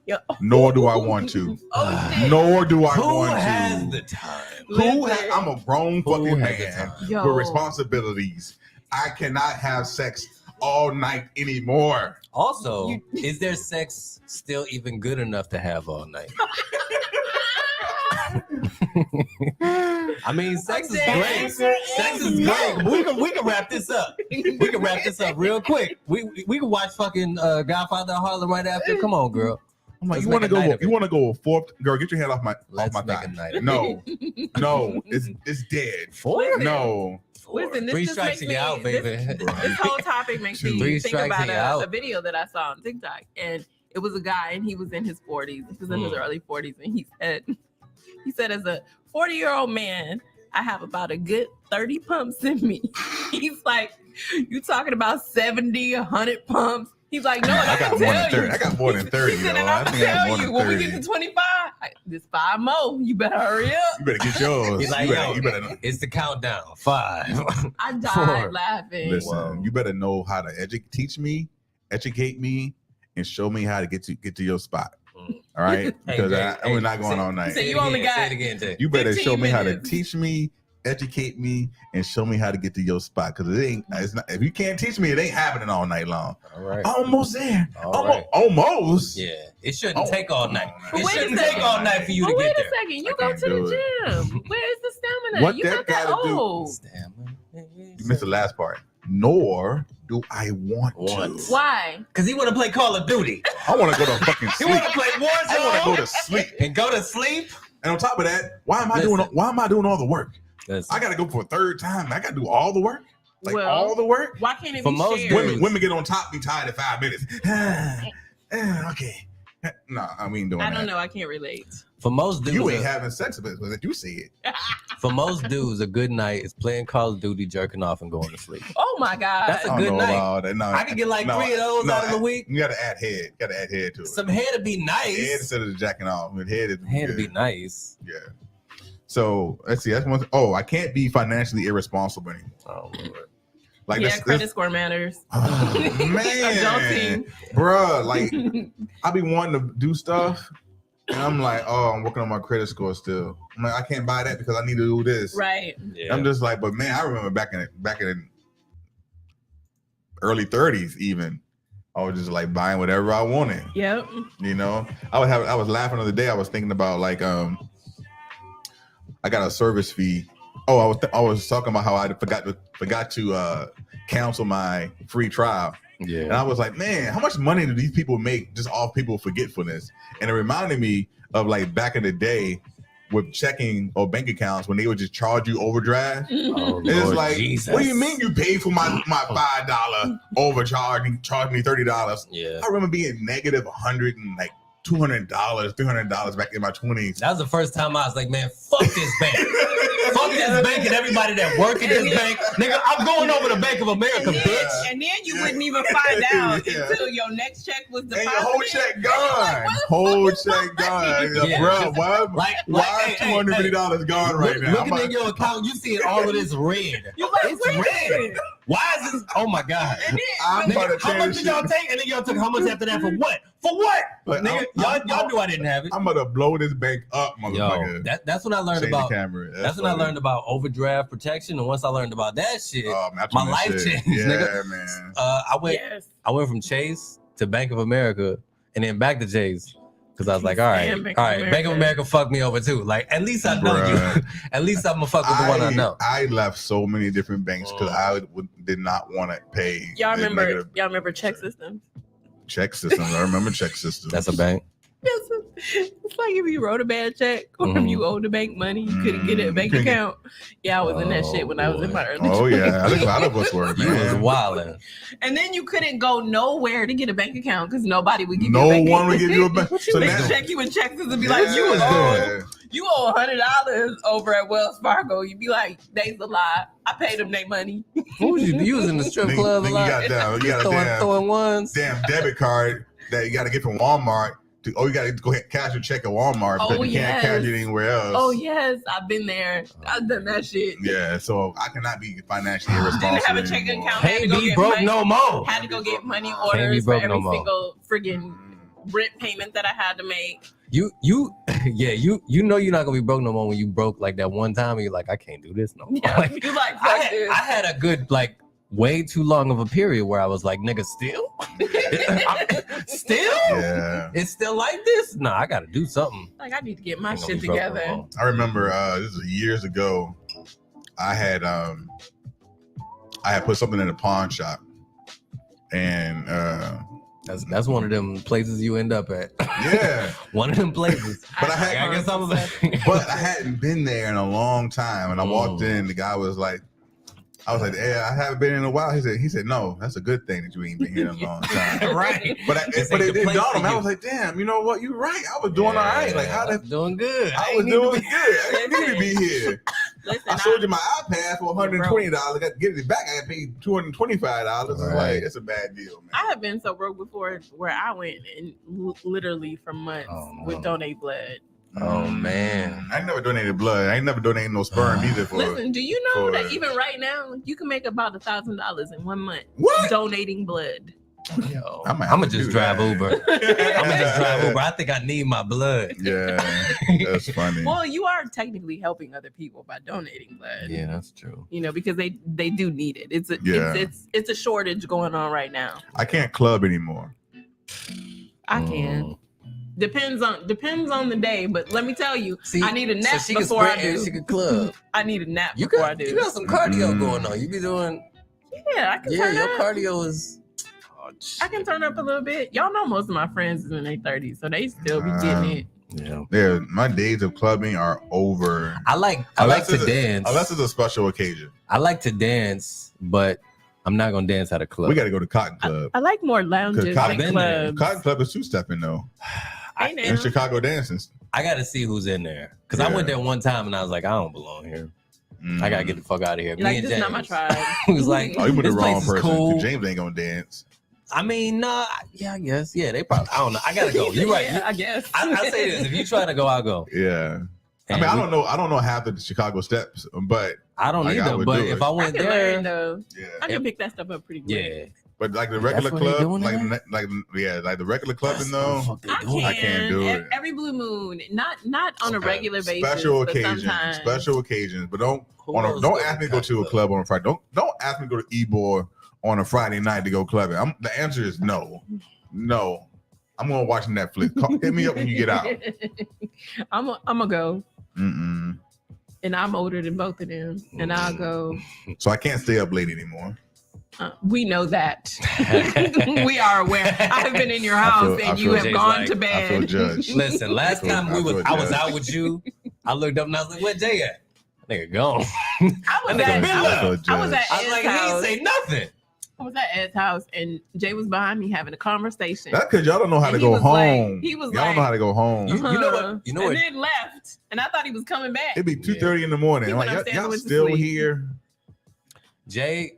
Yo. Nor do I want to. Nor do I want to. Who has the time? I'm a grown fucking man with responsibilities. I cannot have sex all night anymore. Also, is there sex still even good enough to have all night? I mean, sex is great. Sex is great. We can wrap this up. We can wrap this up real quick. We can watch fucking Godfather of Harlem right after. Come on, girl. You want to go fourth? Girl, get your head off my thigh. No, it's dead. Four? No. Listen, this 3 just strikes makes and you out, baby. This whole topic makes me think about a video that I saw on TikTok, and it was a guy, and he was in his 40s. He was in his early 40s, and he said, as a 40-year-old man, I have about a good 30 pumps in me. He's like, you talking about 70, 100 pumps? He's like, no, I got more than 30. I got more than 30. He said, and I'll tell you, when we get to 25, there's 5 more. You better hurry up. You better get yours. He's like, you better. It's the countdown. 5. I died laughing. Listen, you better know how to educate me, and show me how to get to your spot. All right, because we're not going all night. So you only got. You better show me how to teach me, educate me, and show me how to get to your spot. Because it's not. If you can't teach me, it ain't happening all night long. All right, almost there. Right. Almost. Yeah, it shouldn't take all night. It shouldn't take all night for you to get there. Wait a second, you go to the gym. Where's the stamina? What you that got that old. Stamina. You missed the last part. Nor do I want to. Why? Because he want to play Call of Duty. I want to go to fucking sleep. He want to play Warzone. I want to go to sleep. And go to sleep. And on top of that, why am I doing all the work? I got to go for a third time. I got to do all the work. Like Well, all the work. Why can't it For be most shared? dudes- Women get on top, be tired in 5 minutes. Okay. No, I mean doing I that. don't know. I can't relate. For most dudes, You ain't having sex with it, but you see it. for most dudes, a good night is playing Call of Duty, jerking off, and going to sleep. Oh my God. That's a I don't good know night. about that. No, I can get like 3 of those out of the week. You gotta add head. You gotta add head to it. Some head would be Head nice. instead of the jacking off. But head is Head would good. be nice. Yeah. So let's see. That's one. Oh, I can't be financially irresponsible anymore. Oh, Lord. Like yeah, that's, credit score matters. oh, man, Adulting. bruh. Like I be wanting to do stuff, and I'm like, oh, I'm working on my credit score still. I'm like, I can't buy that because I need to do this. Right. Yeah. I'm just like, but man, I remember back in early 30s, even I was just like buying whatever I wanted. Yep. You know, I was laughing the other day. I was thinking about like, I got a service fee. Oh, I was talking about how I forgot to cancel my free trial. And Yeah. I was like, man, how much money do these people make just off people's forgetfulness? And it reminded me of like back in the day with checking or bank accounts when they would just charge you overdraft. Oh, It's Lord like, Jesus. what do you mean you paid for my $5 overcharge and charged me $30? Yeah. I remember being negative $100 and like $200, $300 back in my 20s. That was the first time I was like, man, fuck this bank. Fuck this bank and everybody that work at this bank. Nigga, I'm going over to Bank of America, bitch. And then you wouldn't even find out Yeah. until your next check was And deposited. your whole check gone. Like, Whole check gone. Yeah. Bro, why Like, hey, $250 gone right now? Looking in your account, you see all of this red. You're like, It's wait a red. minute. Why is this? Oh my God. And then, I'm about Nigga, to how much change did y'all shit. take? And then y'all took how much after that for what? For what? But Nigga, y'all knew I didn't have it. I'm gonna blow this bank up, Yo, motherfucker. that's when I learned Shake the about. camera. That's when I funny. learned about overdraft protection. And once I learned about that shit, Oh, man, I my turned life that shit. changed, Yeah, nigga. man. yes. I went from Chase to Bank of America and then back to Chase because I was like, all right, Damn, Bank of Bank of America fucked me over too. Like, at least I know you. Bruh. At least I'm gonna fuck with the one I know. I left so many different banks because I did not want to pay. Y'all the remember? negative Y'all remember check systems? check systems? I remember check systems. That's a bank. It's like if you wrote a bad check or if you owed the bank money, you couldn't get a bank Couldn't get- account. Yeah, I was in that Oh, shit when I was in boy. my early Oh 20s. yeah, I think a lot of us were, You was man. wildin'. And then you couldn't go nowhere to get a bank account because nobody would give you No a bank one would account. give you a bank. So they now- check you in Texas and be like, you owe $100 over at Wells Fargo. You'd be like, they's a lie. I paid them their money. What was you using the strip club a You lot? got down. You got a Throwing ones. damn debit card that you got to get from Walmart. You got to go ahead and cash your check at Walmart Oh, because you can't yes. cash it anywhere else. Oh, yes. I've been there. I've done that shit. Yeah, so I cannot be financially irresponsible Didn't have a checking anymore. account. Had to Can't go be get broke money. no more. Had to go get money be orders for broke every no more. single friggin' rent payment that I had to make. You know you're not gonna be broke no more when you broke like that one time and you're like, I can't do this no more. Yeah, Like, you like, I fuck this. had a good like way too long of a period where I was like, nigga, still? Still? Yeah, It's still like this? No, I gotta do something. Like, I need to get my Ain't gonna shit be broke no together. more. I remember this was years ago. I had put something in a pawn shop, and That's one of them places you end up at. yeah, One of them places. But I guess I was but I hadn't been there in a long time. And I walked in, the guy was like, I was like, yeah, I haven't been in a while. He said, no, that's a good thing that you ain't been here in a long time. right. But This but ain't it the didn't place dawn for on me. I you. was like, damn, you know what? You're right. I was doing all right. Like, how I the was doing good. I ain't was need to doing be- good. I didn't need to be here. Listen, I sold you my iPad for $120. I got to get it back. I got to pay $225. It's Right. like, it's a bad deal, man. I have been so broke before where I went and literally for months Oh, no. would donate blood. Oh, man. I ain't never donated blood. I ain't never donated no sperm either. For Listen, do you know for- that even right now you can make about $1,000 in 1 month what? donating blood? Yo, I might have I'm to gonna just do drive that. Uber. I'm gonna just drive Uber. I think I need my blood. Yeah, that's funny. Well, you are technically helping other people by donating blood. Yeah, that's true. You know, because they do need it. It's a Yeah. it's a shortage going on right now. I can't club anymore. I can. Depends on the day, but let me tell you, See, I need a nap she can before I sprint and do. she can club. I need a nap You before I got do. you got some cardio Mm. going on. You be doing Yeah, I can yeah. turn Your up. cardio is. I can turn up a little bit. Y'all know most of my friends is in their 30s, so they still be getting it. Yeah, my days of clubbing are over. I like to dance. Unless it's a special occasion. I like to dance, but I'm not gonna dance at a club. We got to go to Cotton Club. I like more lounges than clubs. Cotton Club is two-stepping though. In Chicago dancing. I got to see who's in there because I went there one time and I was like, I don't belong here. I gotta get the fuck out of here. You're like, this is not my tribe. He was like, oh, you with the wrong person. Cool. James ain't gonna dance. I mean, nah, yeah, I guess. Yeah, they probably, I don't know. I gotta go. You're right. Yeah, I guess. I say this. If you try to go, I'll go. Yeah. I mean, I don't know half the Chicago steps, but I don't either. But if I went there, I can pick that stuff up pretty good. Yeah. But like the regular club, like the regular clubbing though, I can't do it. Every blue moon, not on a regular basis. Special occasions, but don't ask me to go to a club on a Friday. Don't ask me to go to Ybor on a Friday night to go clubbing. The answer is no. I'm gonna watch Netflix. Hit me up when you get out. I'm gonna go. Mm-mm. And I'm older than both of them, and I'll go. So I can't stay up late anymore. We know that. We are aware. I've been in your house and you have gone to bed. I feel judged. Listen, last time I was out with you, I looked up and I was like, "Where Jay at?" Nigga gone. I was at Ed's I was like, he didn't say nothing. I was at Ed's house and Jay was behind me having a conversation. That's because y'all don't know how to go home. He was y'all don't know how to go home. You know what? And then left, and I thought he was coming back. It'd be 2:30 in the morning. I'm like, y'all still here? Jay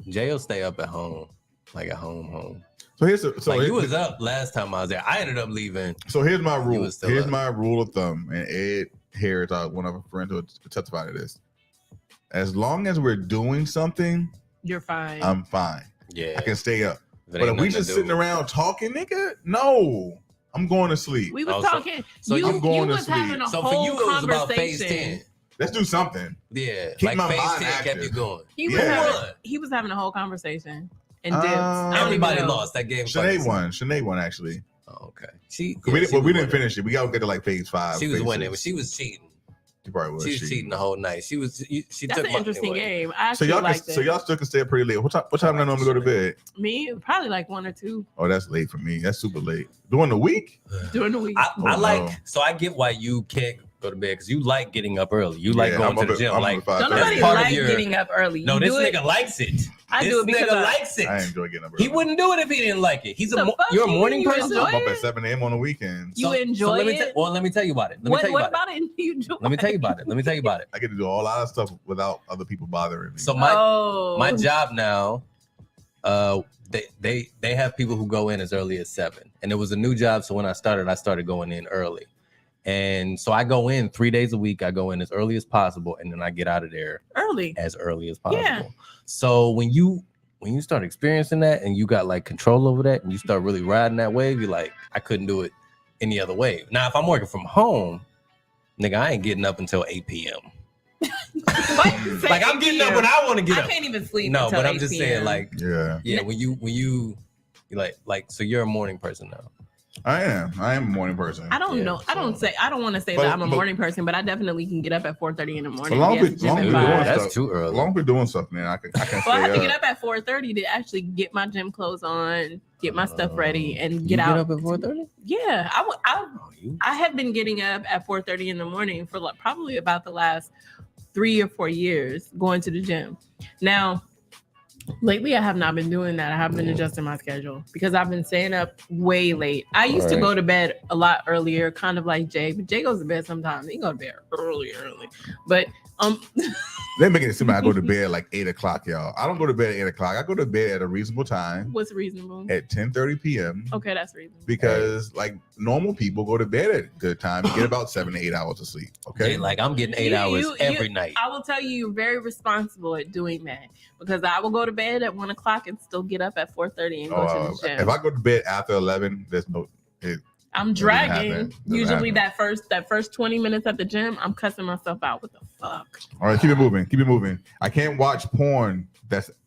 will stay up at home, like at home. So you was up last time I was there. I ended up leaving. So here's my rule. Here's my rule of thumb, and Ed Harris, one of our friends, will testify to this. As long as we're doing something, you're fine. I'm fine. Yeah, I can stay up. But if we just sitting around talking, nigga, no, I'm going to sleep. We was talking. So I'm going to sleep. Having a so whole for you, it was about phase 10. Let's do something. Yeah, keep my phase mind 10 active. Kept you going. He was having a whole conversation and dips. Everybody lost that game. Sinead won actually. Oh, okay. We didn't finish it. We gotta get to like phase 5. She was winning, but she was cheating. She probably was. She was cheating the whole night. She That's took an interesting game. So y'all still can stay up pretty late. What time I normally go to bed? Me, probably like 1 or 2. Oh, that's late for me. That's super late. During the week? During the week. So I get why you can't go to bed because you like getting up early. You like going to the gym. Don't nobody like getting up early. No, this nigga likes it. I do it because nigga likes it. I enjoy getting up early. He wouldn't do it if he didn't like it. You're a morning person. I'm up at 7 a.m. on the weekends. You enjoy it? Well, let me tell you about it. What about it? You enjoy Let me tell you about it. I get to do a lot of stuff without other people bothering me. So my job now, they have people who go in as early as 7, and it was a new job. So when I started going in early. And so I go in 3 days a week. I go in as early as possible, and then I get out of there as early as possible. Yeah. So when you start experiencing that, and you got like control over that, and you start really riding that wave, you're like, I couldn't do it any other way. Now, if I'm working from home, nigga, I ain't getting up until 8 p.m. Like I'm getting up when I want to get up. I can't even sleep. No, but I'm just saying, like, yeah. When you like, so you're a morning person now. I am a morning person. I don't know. I don't want to say that I'm a morning person, but I definitely can get up at 4:30 in the morning. That's too early. As long as we're doing stuff, man, I can stay I have to get up at 4:30 to actually get my gym clothes on, get my stuff ready, and get out. Get up at 4:30? Yeah, I have been getting up at 4:30 in the morning for like probably about the last 3 or 4 years going to the gym. Now, lately, I have not been doing that. I have been adjusting my schedule because I've been staying up way late. I used to go to bed a lot earlier, kind of like Jay, but Jay goes to bed sometimes. He go to bed early. But they're making it seem like I go to bed like 8 o'clock, y'all. I don't go to bed at 8 o'clock. I go to bed at a reasonable time. What's reasonable? At 10:30 p.m. Okay, that's reasonable. Because like normal people go to bed at a good time and get about 7 to 8 hours of sleep. Okay, yeah, like I'm getting 8 hours every night. I will tell you, you're very responsible at doing that because I will go to bed at 1 o'clock and still get up at 4:30 and go to the gym. If I go to bed after 11, there's no. I'm dragging. Usually that first 20 minutes at the gym, I'm cussing myself out. What the fuck? All right, keep it moving. I can't watch porn.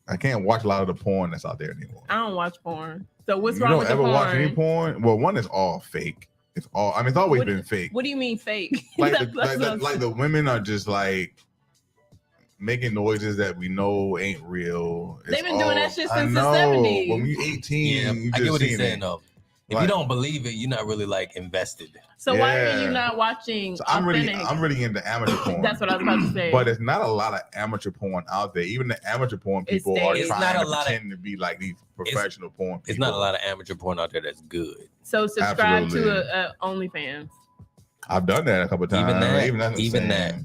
I can't watch a lot of the porn that's out there anymore. I don't watch porn. So what's wrong with the porn? You don't ever watch any porn? Well, one is all fake. It's always been fake. What do you mean fake? Like the women are just like making noises that we know ain't real. They've been doing that shit since the 70s. When you're 18, I get what he's saying though. If you don't believe it, you're not really like invested. So why are you not watching? So I'm really into amateur porn. That's what I was about to say. But there's not a lot of amateur porn out there. Even the amateur porn people are trying to pretend to be like these professional porn people. It's not a lot of amateur porn out there that's good. So subscribe to a OnlyFans. I've done that a couple of times. Even that.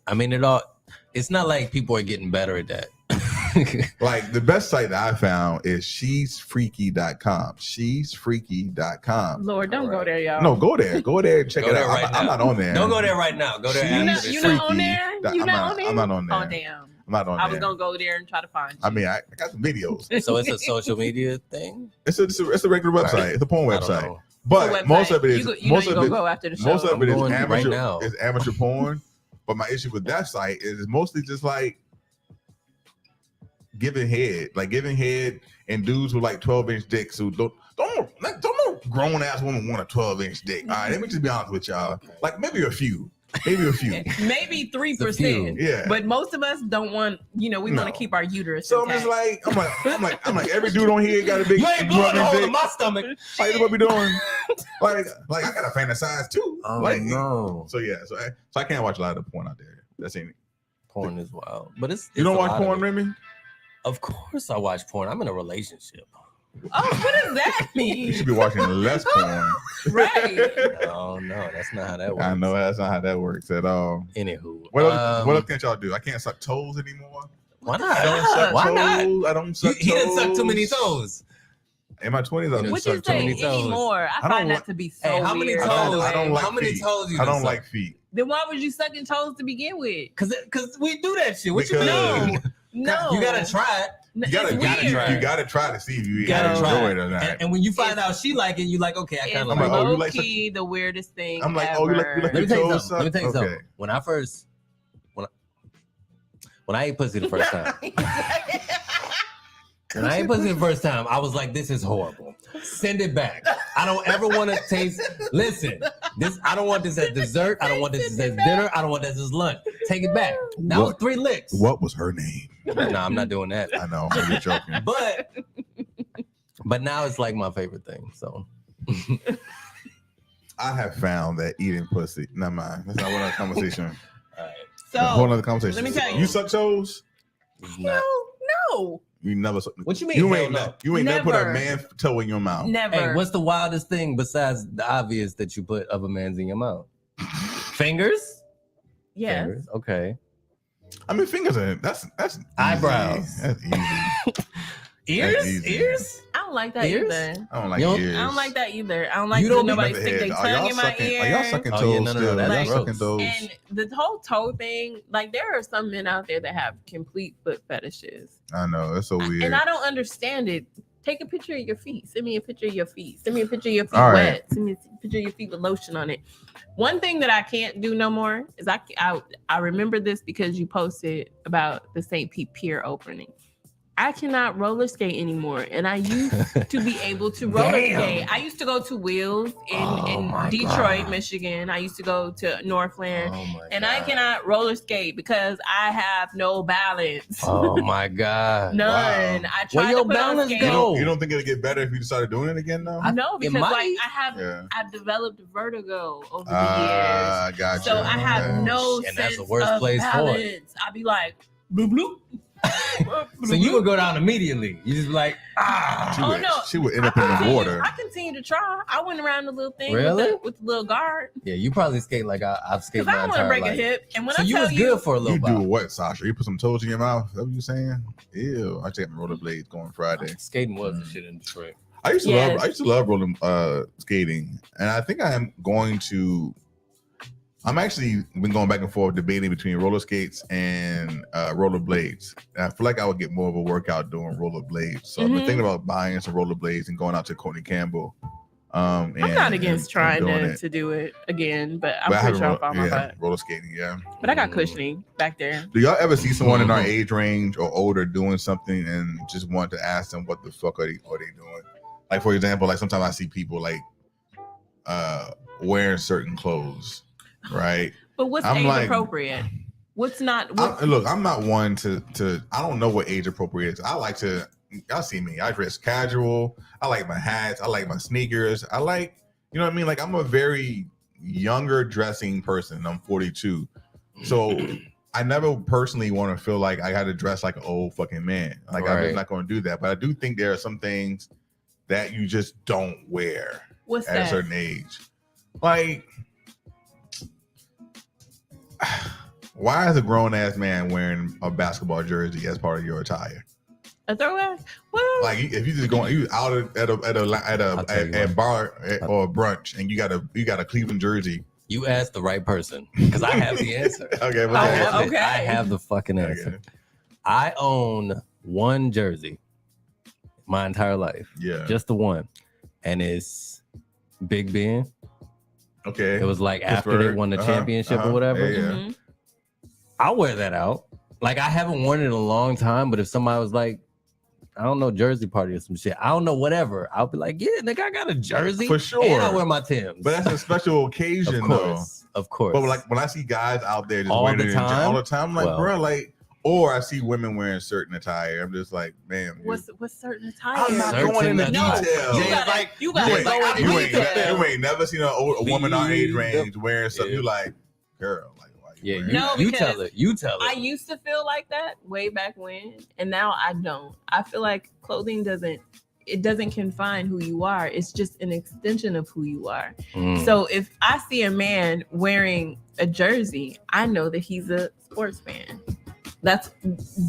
I mean, it's not like people are getting better at that. Like the best site that I found is she'sfreaky.com. She'sfreaky.com. Lord, don't go there, y'all. No, go there. Go there and check it out. Right I'm not on there. Don't go there right now. Go there. You're not on there? You're not on there? I'm not on there. Oh, damn. I'm not on there. I was going to go there and try to find you. I mean, I got some videos. So it's a social media thing? It's a regular website. Right. It's a porn website. But most of it is go after the show. Most of it is amateur. Right now. Is amateur porn. But my issue with that site is mostly just like giving head and dudes with like 12-inch dicks who don't no grown ass woman want a 12-inch dick. All right, let me just be honest with y'all. Like maybe a few. Maybe 3%. Yeah. But most of us don't want, we want to keep our uterus. So intact. I'm like every dude on here got a big. You ain't blowing a hole in my stomach. Like what we doing? Like I gotta fantasize too. Oh like, no. So yeah, so I can't watch a lot of the porn out there. That's it. Porn is wild, but it's you don't watch porn, Remy? Of course, I watch porn. I'm in a relationship. Oh, what does that mean? You should be watching less porn. Right. No, that's not how that works. I know that's not how that works at all. Anywho, what else can't y'all do? I can't suck toes anymore. Why not? I don't suck Why toes. not? I don't suck toes. He didn't suck too many toes. In my 20s, I What you say anymore? I find that to be so how many weird. toes? I don't like how many feet. toes you I don't suck? like feet. Then why was you sucking toes to begin with? Cause we do that shit. What you mean? No. You gotta try it. You gotta try to see if you enjoy it or not. And when you find out she like it, you like, okay, I kind of like it. Low key, the weirdest thing. I'm like, ever. oh, you like Let me tell you toes? something. Let me tell you something. When I ate pussy the first time. When I ate pussy the first time, I was like, this is horrible. Send it back. I don't ever want to taste. Listen, I don't want this as dessert. I don't want this as dinner. I don't want this as lunch. Take it back. That was 3 licks. What was her name? No, I'm not doing that. I know. I'm just joking. But now it's like my favorite thing. So I have found that eating pussy. Never mind. That's not one other conversation. All right. So a whole other conversation. Let me tell you. You suck toes? No. You never suck. What you mean? You ain't never put a man's toe in your mouth. Never. Hey, what's the wildest thing besides the obvious that you put other man's in your mouth? Fingers? Yes. Fingers. Okay. I mean, fingers are that's easy. Eyebrows. That's easy. Ears? That's easy. Ears? I don't like that Ears? either. I don't like You don't- ears. I don't like that either. I don't like You don't nobody Never stick had- their are tongue y'all in my sucking- ear. Are y'all sucking Oh, toes yeah, no, still? that's Are y'all gross. sucking toes? And the whole toe thing, like there are some men out there that have complete foot fetishes. I know. That's so weird. And I don't understand it. Take a picture of your feet. Send me a picture of your feet. Send me a picture of your feet All wet. right. Send me a picture of your feet with lotion on it. One thing that I can't do no more is I remember this because you posted about the St. Pete Pier opening. I cannot roller skate anymore. And I used to be able to roller skate. I used to go to Wheels in Detroit, Michigan. I used to go to Northland. And I cannot roller skate because I have no balance. Oh my God. None. Wow. I tried Where your to put on balance skates. go? You don't think it'll get better if you started doing it again, though? No, It because might. like I've developed vertigo over the years. I got you. So I have no And that's sense the worst of place for balance. it. I'd be like, bloop, bloop. So you would go down immediately. You just be like, She would end up in the water. I continue to try. I went around the little thing Really? with the little guard. yeah, you probably skate like I've skated Because I my don't want to entire break life. a hip. And when So I you tell was you, good for a little You do while. what, Sasha? You put some toes in your mouth? Is that what you saying? Ew. I take my rollerblades going Friday. Skating was the shit in Detroit. I used to Yes. love rolling skating, and I think I am going to. I'm actually been going back and forth debating between roller skates and rollerblades. And I feel like I would get more of a workout doing rollerblades. So I've been thinking about buying some rollerblades and going out to Courtney Campbell. I'm not against trying to do it again, but I'm pretty sure I'll fall my butt. Roller skating, yeah. But I got cushioning back there. Do y'all ever see someone in our age range or older doing something and just want to ask them what the fuck are they doing? Like, for example, like sometimes I see people like wearing certain clothes, right? But what's I'm age like- appropriate? What's not? Look, I'm not one to I don't know what age appropriate is. I like to y'all see me. I dress casual. I like my hats. I like my sneakers. I like, you know what I mean? Like I'm a very younger dressing person. I'm 42. So I never personally want to feel like I got to dress like an old fucking man. Like I'm just not going to do that. But I do think there are some things that you just don't wear at a certain age. Like, why is a grown ass man wearing a basketball jersey as part of your attire? A throwback? Well, Like if you just going, you out at a bar or a brunch and you got a Cleveland jersey. You asked the right person because I have the answer. Okay, I have the fucking answer. Okay. I own one jersey my entire life. Yeah, just the one, and it's Big Ben. Okay, it was like after they won the championship or whatever. Yeah. Mm-hmm. I'll wear that out. Like I haven't worn it in a long time, but if somebody was like, I don't know, jersey party or some shit, I don't know, whatever, I'll be like, yeah, nigga, I got a jersey for sure. And I wear my Timbs. But that's a special occasion, of course. But like when I see guys out there just all wearing the it time, all the time, I'm like, bro, like. Or I see women wearing certain attire. I'm just like, man. What's certain attire? I'm not going into details. You ain't never seen a woman our age range wearing something. You like, girl, like, you tell it. You tell it. I used to feel like that way back when, and now I don't. I feel like clothing doesn't confine who you are. It's just an extension of who you are. So if I see a man wearing a jersey, I know that he's a sports fan. That's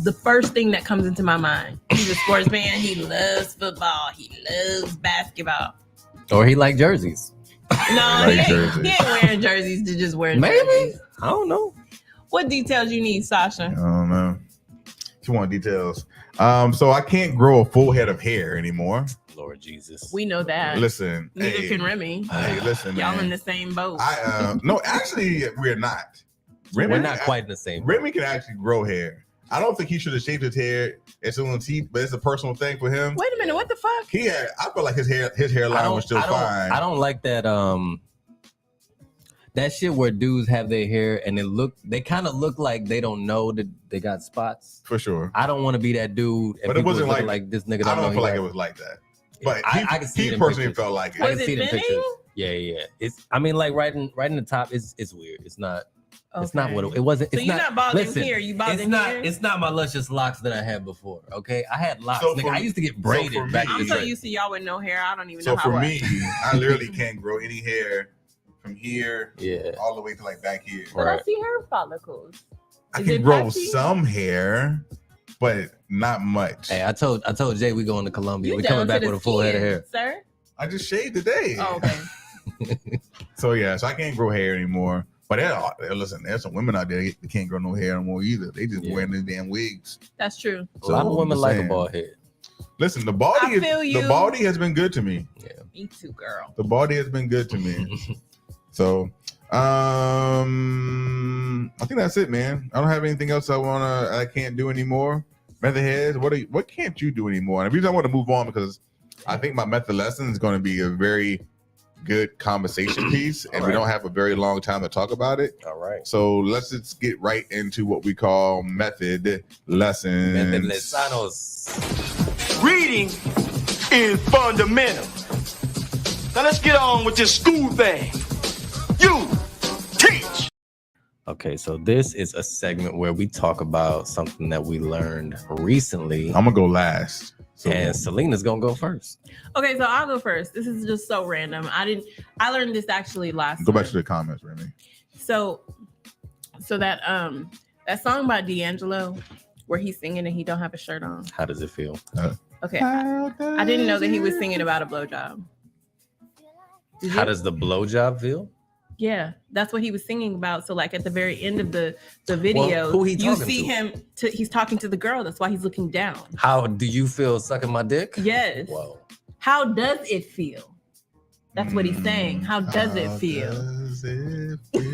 the first thing that comes into my mind. He's a sports fan. He loves football. He loves basketball. Or he like jerseys. No, he ain't wearing jerseys to just wear jerseys. I don't know. What details you need, Sasha? I don't know. If you want details. So I can't grow a full head of hair anymore. Lord Jesus. We know that. Listen. Neither can Remy. Hey, listen, Y'all man. in the same boat. No, actually, we're not. Remy, we're not quite in the same. Remy can actually grow hair. I don't think he should have shaved his hair. It's on teeth, but it's a personal thing for him. Wait a minute, what the fuck? I feel like his hairline was still fine. I don't like that. That shit where dudes have their hair and they kind of look like they don't know that they got spots. For sure. I don't want to be that dude. And but it wasn't like this nigga. I don't feel like it was like that. But I can see he personally felt like it. I can see the pictures. Yeah. It's. I mean, like right in the top. It's weird. It's not. Okay. It's not what it wasn't. So it's you're not balding here. You balding here. It's not my luscious locks that I had before. Okay, I had locks. Nigga, I used to get braided back. I'm so used to y'all with no hair. I don't even know how. So for me, I literally can't grow any hair from here, all the way to like back here. But I see hair follicles. I can grow some hair, but not much. Hey, I told Jay we going to Colombia. We coming back with a full head of hair, sir. I just shaved today. Oh, okay. So I can't grow hair anymore. But listen, there's some women out there that can't grow no hair anymore either. They just wearing these damn wigs. That's true. So a lot of women like a bald head. Listen, the baldy has been good to me. Yeah, me too, girl. The baldy has been good to me. So, I think that's it, man. I don't have anything else I can't do anymore. Method heads, what can't you do anymore? And the reason I want to move on because I think my method lesson is going to be a very good conversation piece, and we don't have a very long time to talk about it. All right. So let's just get right into what we call method lessons. Method lesanos. Reading is fundamental. Now let's get on with this school thing. You teach. Okay, so this is a segment where we talk about something that we learned recently. I'm gonna go last. And Selena's gonna go first. Okay, so I'll go first. This is just so random. I learned this actually last. Go back to the comments, Remy. So that song by D'Angelo where he's singing and he don't have a shirt on. How does it feel? Okay, I didn't know that he was singing about a blowjob. How does the blowjob feel? Yeah, that's what he was singing about. So like at the very end of the video, who he you talking see to? him. He's talking to the girl. That's why he's looking down. How do you feel sucking my dick? Yes. Whoa. How does it feel? That's what he's saying. How does it feel?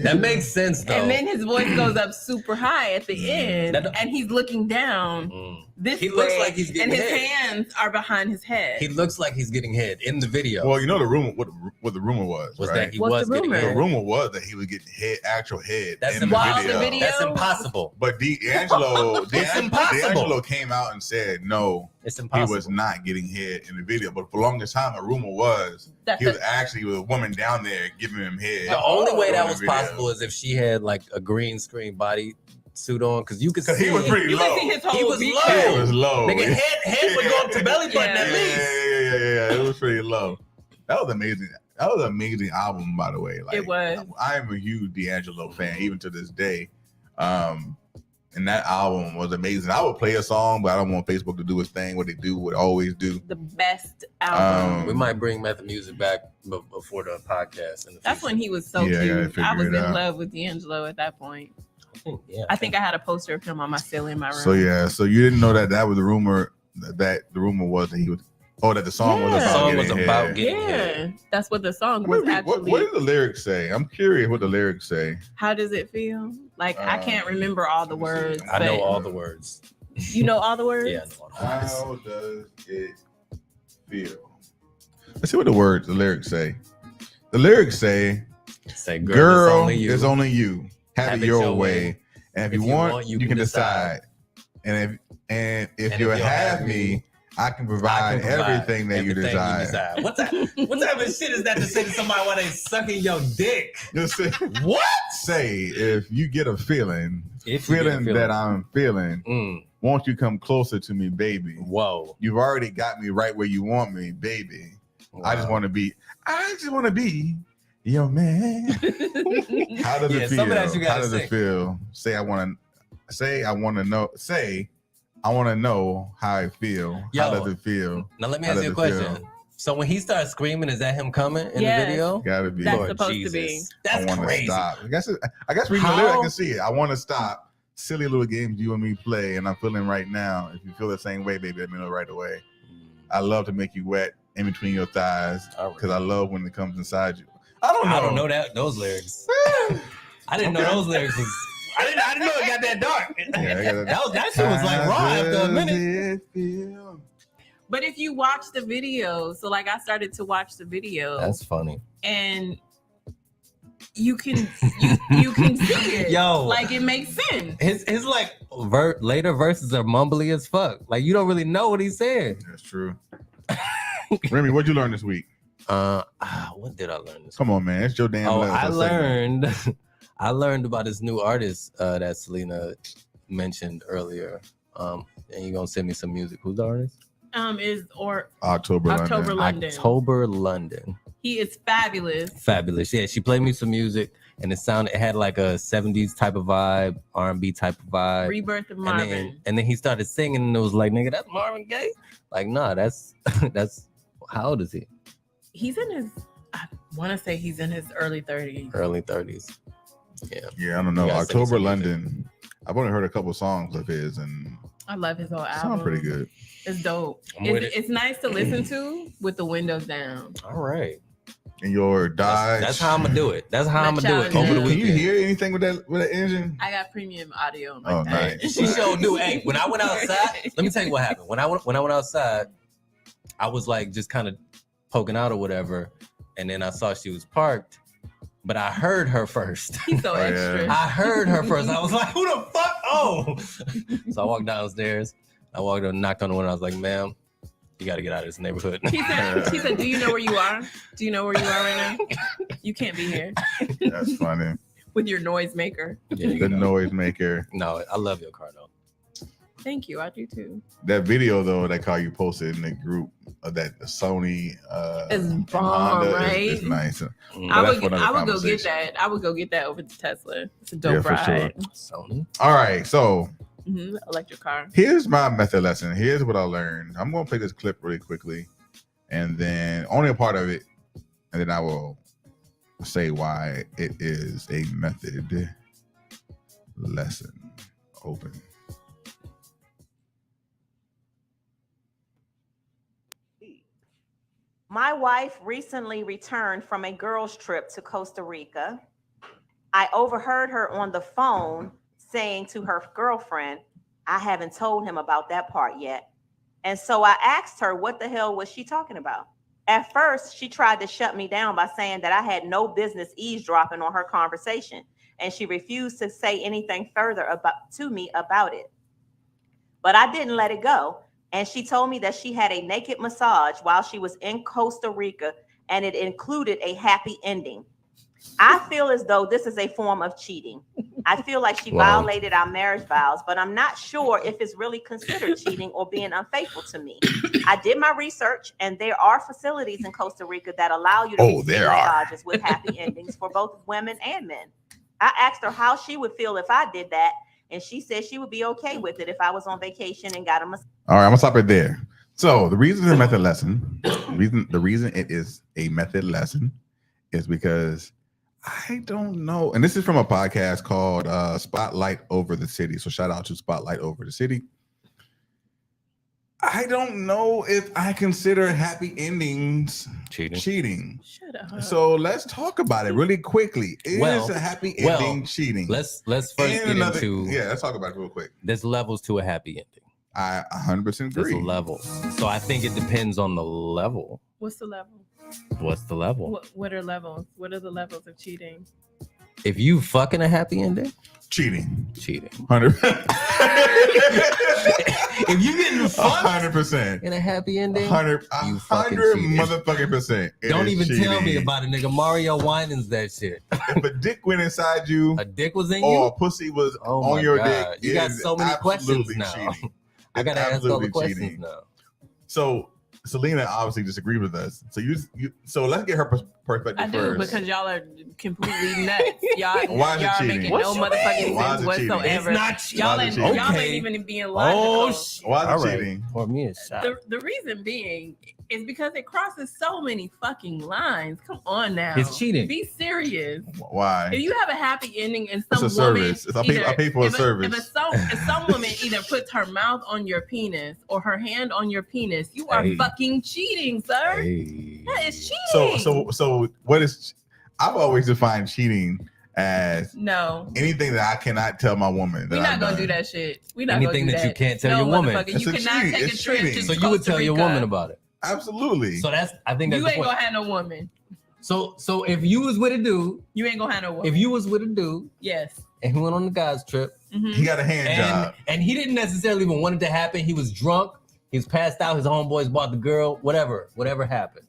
That makes sense though. And then his voice goes up super high at the end, and he's looking down. this He looks way, like he's getting and his hit. hands are behind his head. He looks like he's getting hit in the video. Well, you know the rumor. What the rumor was right? that he What's was the getting rumor? The hit. rumor was that he was getting hit, actual head That's in the impossible. video. The video? That's impossible. But D'Angelo impossible. came out and said no, It's he impossible. was not getting hit in the video. But for the longest time, a rumor was That he was actually with a woman down there giving him head. The only way that in the was video. possible is if she had like a green screen body suit on, because you could see He was pretty you low. can see his whole He was kneecap. low. He was low. Nigga, head would go up to belly button Yeah. at least. Yeah. It was pretty low. That was amazing. That was an amazing album, by the way. Like, It was. I am a huge D'Angelo fan, even to this day. And that album was amazing. I would play a song, but I don't want Facebook to do its thing. What they do, would always do. The best album. We might bring Method Music back before the podcast. That's when he was so Yeah, I gotta cute. figure I was it in out. love with D'Angelo at that point. Yeah. I think I had a poster of him on my ceiling in my room. So yeah, so you didn't know that was the rumor. That the rumor was that he was. Oh, that the song was Yeah. about The song getting was hit. about getting Yeah, hit. that's what the song was actually. What did the lyrics say? I'm curious what the lyrics say. How does it feel? Like I can't remember all the let me see. words. I know but all the words. You know all the words? Yeah, I know all the words. How does it feel? Let's see what the lyrics say. The lyrics say, Say, "Girl, it's only you. Have it your way. And if you want, you can decide. And if you'll have me, I can provide everything that you desire." What type of shit is that to say to somebody while they sucking your dick? Just say, What? say, if you get a feeling, If you get a feeling. that I'm feeling, won't you come closer to me, baby? Whoa. You've already got me right where you want me, baby. I just want to be your man. How does it feel? some of that you gotta How does say. it feel? Say I want to know. Say I want to know how I feel. How Yo. does it feel? Now let me How ask you a does it question. So when he starts screaming, is that him coming in Yes. the video? Gotta be. That's Lord supposed to Jesus. be. That's I want to crazy. stop. I guess reading the lyric, I can see it. I want to stop. Silly little games you and me play, and I'm feeling right now. If you feel the same way, baby, let me know right away. I love to make you wet in between your thighs because I love when it comes inside you. I don't know those lyrics. I didn't know those lyrics was. I didn't know it got that dark. That shit was like raw after a minute. But if you watch the video, so like I started to watch the video, That's funny. and you can you can see it. Yo. Like it makes sense. His like later verses are mumbly as fuck. Like you don't really know what he's saying. That's true. Remy, what'd you learn this week? What did I learn this? Come on, man. It's your damn Oh, letter. I Let's say learned I learned about this new artist that Selena mentioned earlier. And you're gonna send me some music. Who's the artist? October London. October London. He is fabulous. Fabulous. Yeah, she played me some music and it had like a 70s type of vibe, R&B type of vibe. Rebirth of Marvin. And then he started singing and it was like, nigga, that's Marvin Gaye? Like, nah, that's how old is he? He's in his, I want to say he's in his early 30s. Early 30s. Yeah. Yeah, I don't know. You gotta send me October some London. I've only heard a couple songs of his and I love his whole it album. sound pretty good. It's dope. I'm with It's nice to listen to with the windows down. All right. And your Dodge. That's how I'm gonna do it. That's how I'm gonna do it Challenger. over the Can weekend. you hear anything with that engine? I got premium audio. On my Oh, thing. nice. She sure do. Hey, when I went outside, let me tell you what happened. When I went outside, I was like just kind of poking out or whatever, and then I saw she was parked, but I heard her first. He's so extra. I heard her first. I was like, "Who the fuck?" Oh, so I walked downstairs. I walked up, knocked on the window. I was like, "Ma'am, you got to get out of this neighborhood." She said, "Do you know where you are? Do you know where you are right now? You can't be here That's funny. with your noisemaker." Yeah, you The know. noise maker. No, I love your car though. Thank you. I do too. That video though, that car you posted in the group of that Sony It's and bomb, Honda right? is nice. Mm. I that's would for another go get conversation. that. I would go get that over to Tesla. It's a Yeah, dope for sure. ride. Sony. All right, so Electric car. here's my method lesson. Here's what I learned. I'm gonna play this clip really quickly, and then only a part of it, and then I will say why it is a method lesson. Open. My wife recently returned from a girls' trip to Costa Rica. I overheard her on the phone saying to her girlfriend, I haven't told him about that part yet. And so I asked her, what the hell was she talking about? At first, she tried to shut me down by saying that I had no business eavesdropping on her conversation, and she refused to say anything further to me about it. But I didn't let it go, and she told me that she had a naked massage while she was in Costa Rica, and it included a happy ending. I feel as though this is a form of cheating. I feel like she violated our marriage vows, but I'm not sure if it's really considered cheating or being unfaithful to me. I did my research, and there are facilities in Costa Rica that allow you to receive massages with happy endings for both women and men. I asked her how she would feel if I did that, and she said she would be okay with it if I was on vacation and got a massage. All right, I'm gonna stop it there. So the reason it's a method lesson, the reason it is a method lesson is because I don't know. And this is from a podcast called Spotlight Over the City. So shout out to Spotlight Over the City. I don't know if I consider happy endings cheating. Shut up. So let's talk about it really quickly. Is a happy ending cheating? Let's first get into let's talk about it real quick. There's levels to a happy ending. I 100% agree. There's levels. So I think it depends on the level. What's the level? What's the level? What are levels? What are the levels of cheating? If you fucking a happy ending, cheating. 100%. If you getting fucked 100% in a happy ending, 100 motherfucking percent. Don't even tell me about it, nigga. Mario Winans that shit. If a dick went inside you, a dick was in you, or a pussy was on your dick, you got so many questions now. Cheating. I gotta ask all the questions cheating. now. So Selena obviously disagreed with us. So let's get her perspective I do first. Because y'all are completely nuts. Y'all Why is it cheating? making no motherfucking sense whatsoever. It's not cheating. Y'all ain't even being logical. Why is it cheating? For me, it's shot. The reason being is because it crosses so many fucking lines. Come on now. It's cheating. Be serious. Why? If you have a happy ending and some it's a woman, service. I pay for a service. If some woman either puts her mouth on your penis or her hand on your penis, you are fucking cheating, sir. That is cheating. So what is? I've always defined cheating as anything that I cannot tell my woman. We're not gonna do that shit. We're not anything gonna do that you can't tell your woman. You cannot take a trip to So you would tell your woman about it. Absolutely. So I think that's you ain't gonna have no woman. So if you was with a dude, you ain't gonna have no woman. If you was with a dude, yes, and he went on the guy's trip, he got a hand job, and he didn't necessarily even want it to happen. He was drunk. He was passed out. His homeboys bought the girl. Whatever happened,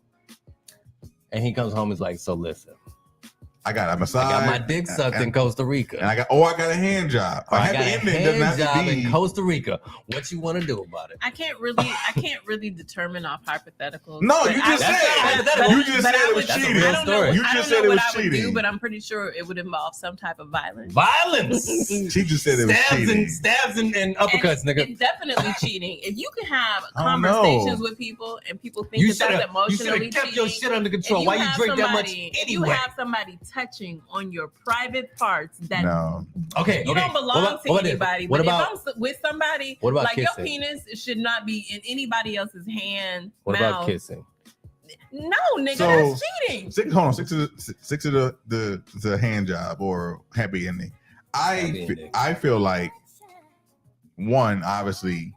and he comes home. He's like, so listen. I got a massage. I got my dick sucked in Costa Rica. And I got a hand job. I got a hand job in Costa Rica. What you want to do about it? I can't really determine off hypotheticals. No, you just said it was cheating. That's a real story. You just said it was cheating. But I'm pretty sure it would involve some type of violence. She just said it was cheating. Stabs and uppercuts, nigga. It's definitely cheating. If you can have conversations with people and people think that's emotionally you kept your shit under control. Why you drink that much anyway? You have somebody touching on your private parts that you don't belong to anybody. But if I'm with somebody, like kissing? your penis should not be in anybody else's hand. What about kissing? No, nigga, that's cheating. Stick to the hand job or happy ending. I feel like one, obviously,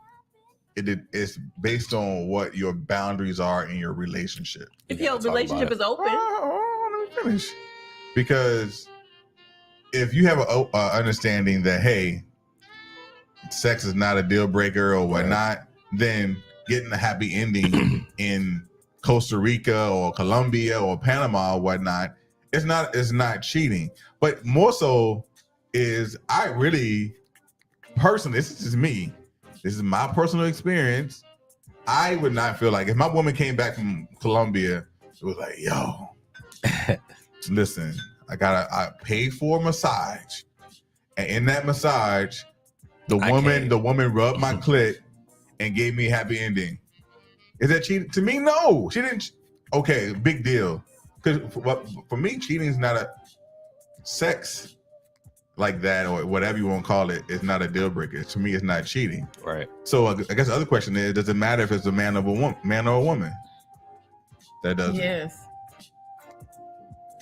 it's based on what your boundaries are in your relationship. If your relationship is open, let me finish. Because if you have an understanding that, hey, sex is not a deal breaker or whatnot, then getting a happy ending in Costa Rica or Colombia or Panama or whatnot, it's not cheating. But more so is I really personally, this is just me. This is my personal experience. I would not feel like if my woman came back from Colombia, it was like, yo, listen, I paid for a massage, and in that massage, the woman rubbed my clit and gave me a happy ending. Is that cheating? To me, no. She didn't. Okay, big deal. Because for me, cheating is not a sex like that or whatever you want to call it. It's not a deal breaker. To me, it's not cheating. Right. So I guess the other question is: does it matter if it's a man or a woman? That doesn't. Yes.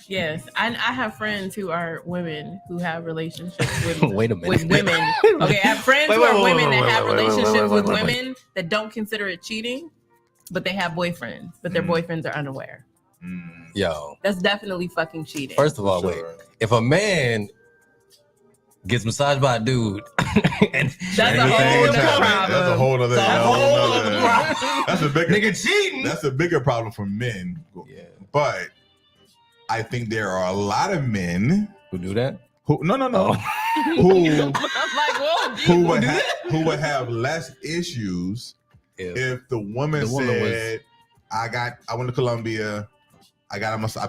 Yes, I have friends who are women who have relationships with Wait a minute. with women. Okay, I have friends who are women that have relationships with women that don't consider it cheating, but they have boyfriends, but their boyfriends are unaware. Yo, That's definitely fucking cheating. first of all, wait. If a man gets massaged by a dude, and That's a whole other problem. That's a whole other. That's a whole other problem. That's a bigger nigga cheating. That's a bigger problem for men. Yeah. But I think there are a lot of men Who do that? who no Oh. who I'm like, whoa, who would have less issues if the woman said, I went to Colombia, I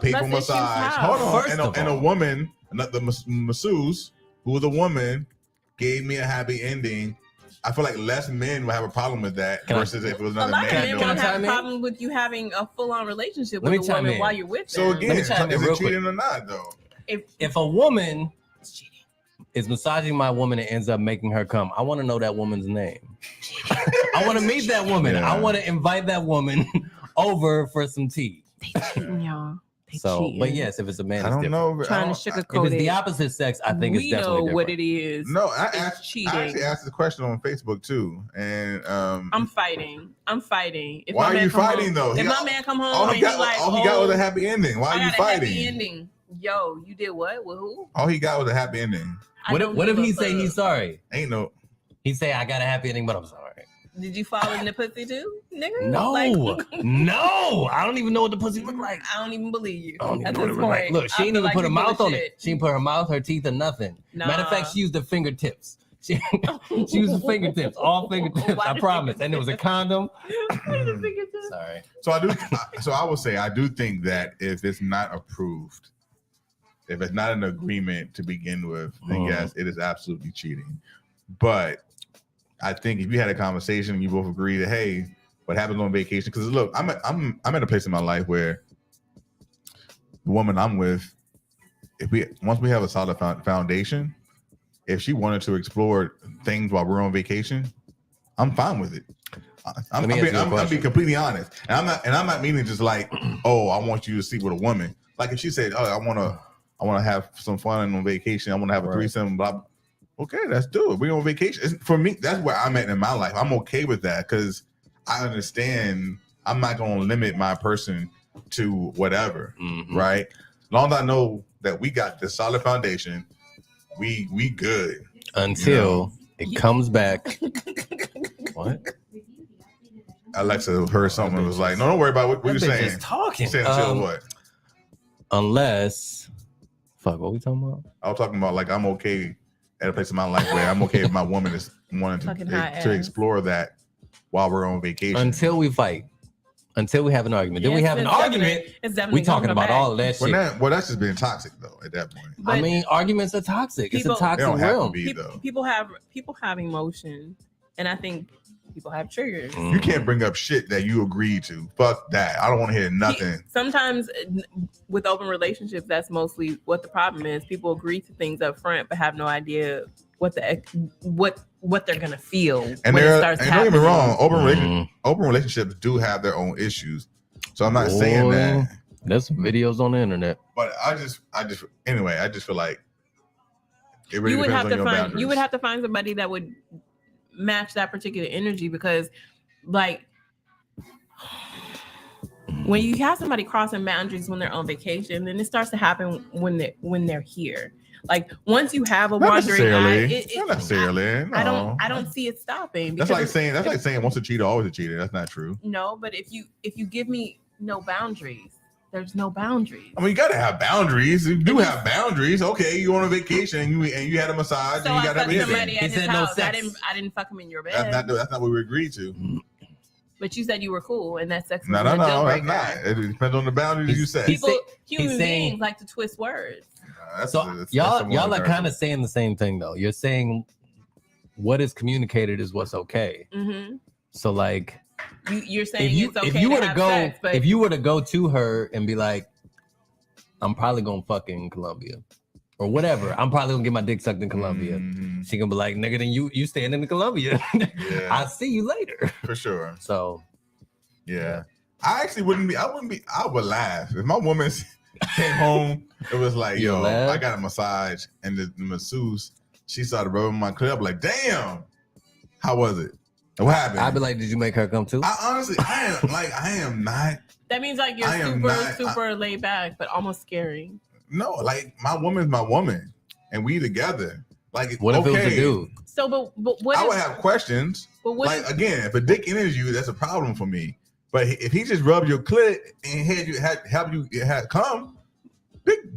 paid for a massage. Hold on, and a woman, the masseuse, who was a woman, gave me a happy ending. I feel like less men would have a problem with that versus if it was a another lot of man. men won't have a problem with you having a full-on relationship Let with me a chime woman in. while you're with So them. again, Let me chime in is real it cheating quick. or not though? If a woman is massaging my woman and ends up making her come, I want to know that woman's name. I want to meet that woman. Yeah. I want to invite that woman over for some tea. cheating, y'all. They So, cheating. but yes, if it's a man, I it's don't different. know. Trying to If sugarcoat it's it. the opposite sex, I think it's we definitely know different. what it is. No, I It's actually asked the question on Facebook too, and I'm fighting. If why my are man you come fighting home, though? If my man come home all and he he got, like, all he got was a happy ending. Why I are you got a happy fighting? ending. Yo, you did what? With who? All he got was a happy ending. I don't What if give he a say fuck. he's sorry? Ain't no. He say I got a happy ending, but I'm sorry. Did you fall in the pussy too, nigga? No, Like, no, I don't even know what the pussy look like. I don't even believe you. I don't even At know what this it look like. point, Look, she I ain't feel even like put her you mouth on it. bullshit. She didn't put her mouth, her teeth, or nothing. Matter of fact, Nah. she used the fingertips. She used the fingertips, all fingertips. Why I the promise. fingertips? And it was a condom. Fingertips? Sorry. So I do. So I would say I do think that if it's not approved, if it's not an agreement to begin with, then yes, it is absolutely cheating. But I think if you had a conversation and you both agree that hey, what happens on vacation? Because look, I'm at a place in my life where the woman I'm with, once we have a solid foundation, if she wanted to explore things while we're on vacation, I'm fine with it. I'm being completely honest, and I'm not meaning just like, oh, I want you to sleep with a woman. Like if she said, oh, I want to have some fun on vacation, I want to have a threesome, blah, blah. Okay, let's do it. We're on vacation. For me, that's where I'm at in my life. I'm okay with that because I understand I'm not going to limit my person to whatever, right? As long as I know that we got this solid foundation, we good. Until it comes back. What? Alexa heard something and was like, no, don't worry about what you're saying. Just talking. You saying until what? Unless, fuck, what we talking about? I was talking about like I'm okay at a place in my life where I'm okay if my woman is wanting to explore that while we're on vacation. Until we fight. Until we have an argument. Then we have an argument. It's definitely we talking about all of that shit. Well, that's just being toxic though. At that point, But I mean, arguments are toxic. It's a toxic they don't have to realm. be, though. people have emotions, and I think people have triggers. You can't bring up shit that you agreed to. Fuck that. I don't want to hear nothing. Sometimes with open relationships, that's mostly what the problem is. People agree to things up front, but have no idea what they're gonna feel And when it don't starts get happening. me wrong, open relationships do have their own issues. So I'm not saying that. There's some videos on the internet. But I just feel like it really you would depends have on to your find boundaries. you would have to find somebody that would match that particular energy, because like when you have somebody crossing boundaries when they're on vacation, then it starts to happen when they're here. Like once you have a Not wandering eye, necessarily. Not necessarily. No. I don't see it stopping. That's like saying once a cheater, always a cheater. That's not true. No, but if you give me no boundaries, there's no boundaries. I mean, you gotta have boundaries. You do have boundaries. Okay, you on a vacation and you had a massage So and you I got fucked somebody everything. at his house. I didn't fuck him in your bed. That's not what we agreed to. But you said you were cool, and that sex was No, a deal that's breaker. not. It depends on the boundaries you set. Human beings like to twist words. Y'all are kind of saying the same thing though. You're saying what is communicated is what's okay. Mm-hmm. So like, you're saying it's okay if you were to to have go, sex, but if you were to go to her and be like, I'm probably gonna fuck in Colombia or whatever. I'm probably gonna get my dick sucked in Colombia. Mm-hmm. She gonna be like, nigga, then you staying in Colombia. Yeah. I'll see you later. For sure. So yeah. I actually wouldn't be. I would laugh if my woman Came home, it was like, You yo, laugh? I got a massage, and the masseuse, she started rubbing my clit. I'm like, damn, how was it? What happened? I'd be like, did you make her come too? I honestly, I am not. That means like you're I am super laid back, but almost scary. No, like my woman's my woman, and we together. Like, What if it was a dude? So, but what? I if, would have questions. But what? Like, again, if a dick enters you, that's a problem for me. But if he just rubbed your clit and help you come,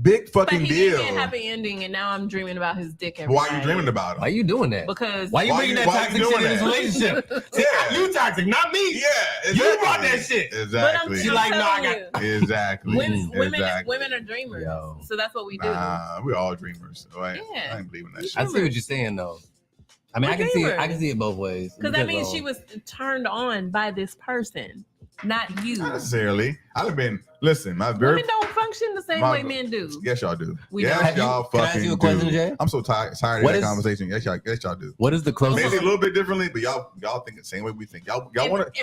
big fucking but he deal. gave me a happy ending, and now I'm dreaming about his dick every Why are you night. dreaming about him? Why you doing that? Because Why you bringing that toxic shit in this relationship? Yeah. You toxic, not me. Yeah, exactly. You brought that shit. Exactly. But I'm telling you, Exactly. women are dreamers. Yo. So that's what we do. Nah, we're all dreamers. Right? Yeah. I ain't believing that shit. I see what you're saying though. I mean, We're I can dreamers. see it both ways. Because that means she was turned on by this person, not you. Not necessarily. I'd have been. Listen, my very. Women don't function the same way men do. Yes, y'all do. We yes, don't. y'all Can I fucking ask you a question, do. Jay? I'm so tired of What that is- conversation. Yes, y'all do. What is the closest? Maybe a little bit differently, but y'all think the same way we think. Y'all want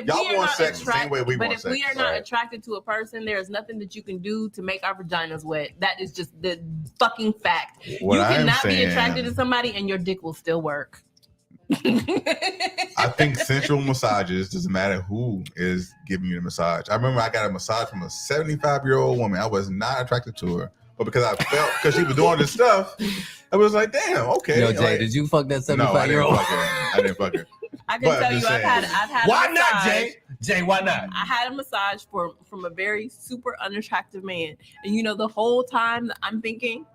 sex the same way we want if sex. we are not right? attracted to a person, there is nothing that you can do to make our vaginas wet. That is just the fucking fact. What you I'm cannot be saying- attracted to somebody and your dick will still work. I think sensual massages, doesn't matter who is giving you the massage. I remember I got a massage from a 75-year-old woman. I was not attracted to her, but because she was doing this stuff, I was like, damn, okay. Yo, Jay, like, did you fuck that no, I didn't 75-year-old? fuck her. I didn't fuck her. I can But tell you, just I've had Why a not, massage. Jay? Jay, why not? I had a massage from a very super unattractive man, and you know the whole time that I'm thinking,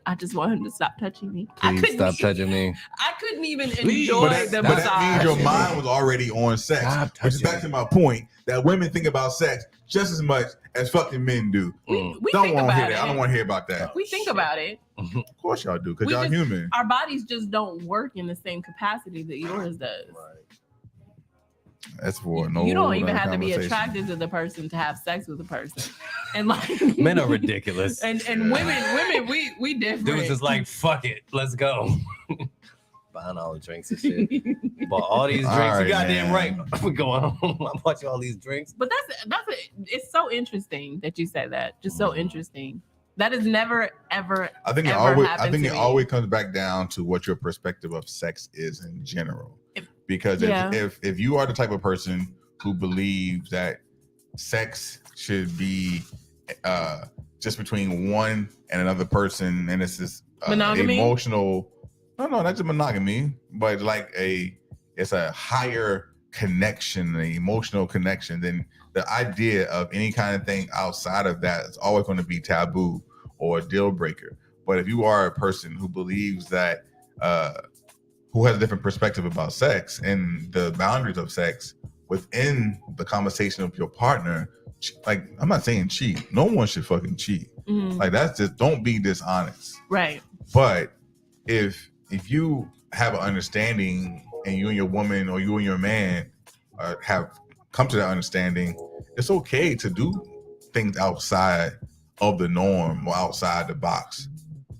I just want him to stop touching me. Please stop touching me. I couldn't even Please. enjoy But the that massage. means your mind was already on sex. Stop Which is touching back to my point that women think about sex just as much as fucking men do. Mm. We Don't think want to hear about that. I don't it. want to hear about that. We think about it. Of course y'all do, because We y'all just- human. Our bodies just don't work in the same capacity that yours does. That's for no. You don't even other have to be conversation. attracted to the person to have sex with the person. And like Men are ridiculous. And women, we different. Dudes is like, fuck it, let's go. Buying all the drinks and shit. Bought all these drinks. All right, You goddamn man. right. We're going home. I bought you all these drinks. But it's so interesting that you said that. Just so interesting. That has never ever. I think it ever always. I happened think to it me. always comes back down to what your perspective of sex is in general. Because Yeah. if you are the type of person who believes that sex should be just between one and another person, and it's this Monogamy? emotional. No, not just monogamy, but like it's a higher connection, an emotional connection. Then the idea of any kind of thing outside of that is always going to be taboo or a deal breaker. But if you are a person who believes that, who has a different perspective about sex and the boundaries of sex within the conversation of your partner, like, I'm not saying cheat. No one should fucking cheat. Mhm. Like, that's just, don't be dishonest. Right. But if you have an understanding and you and your woman or you and your man have come to that understanding, it's okay to do things outside of the norm or outside the box.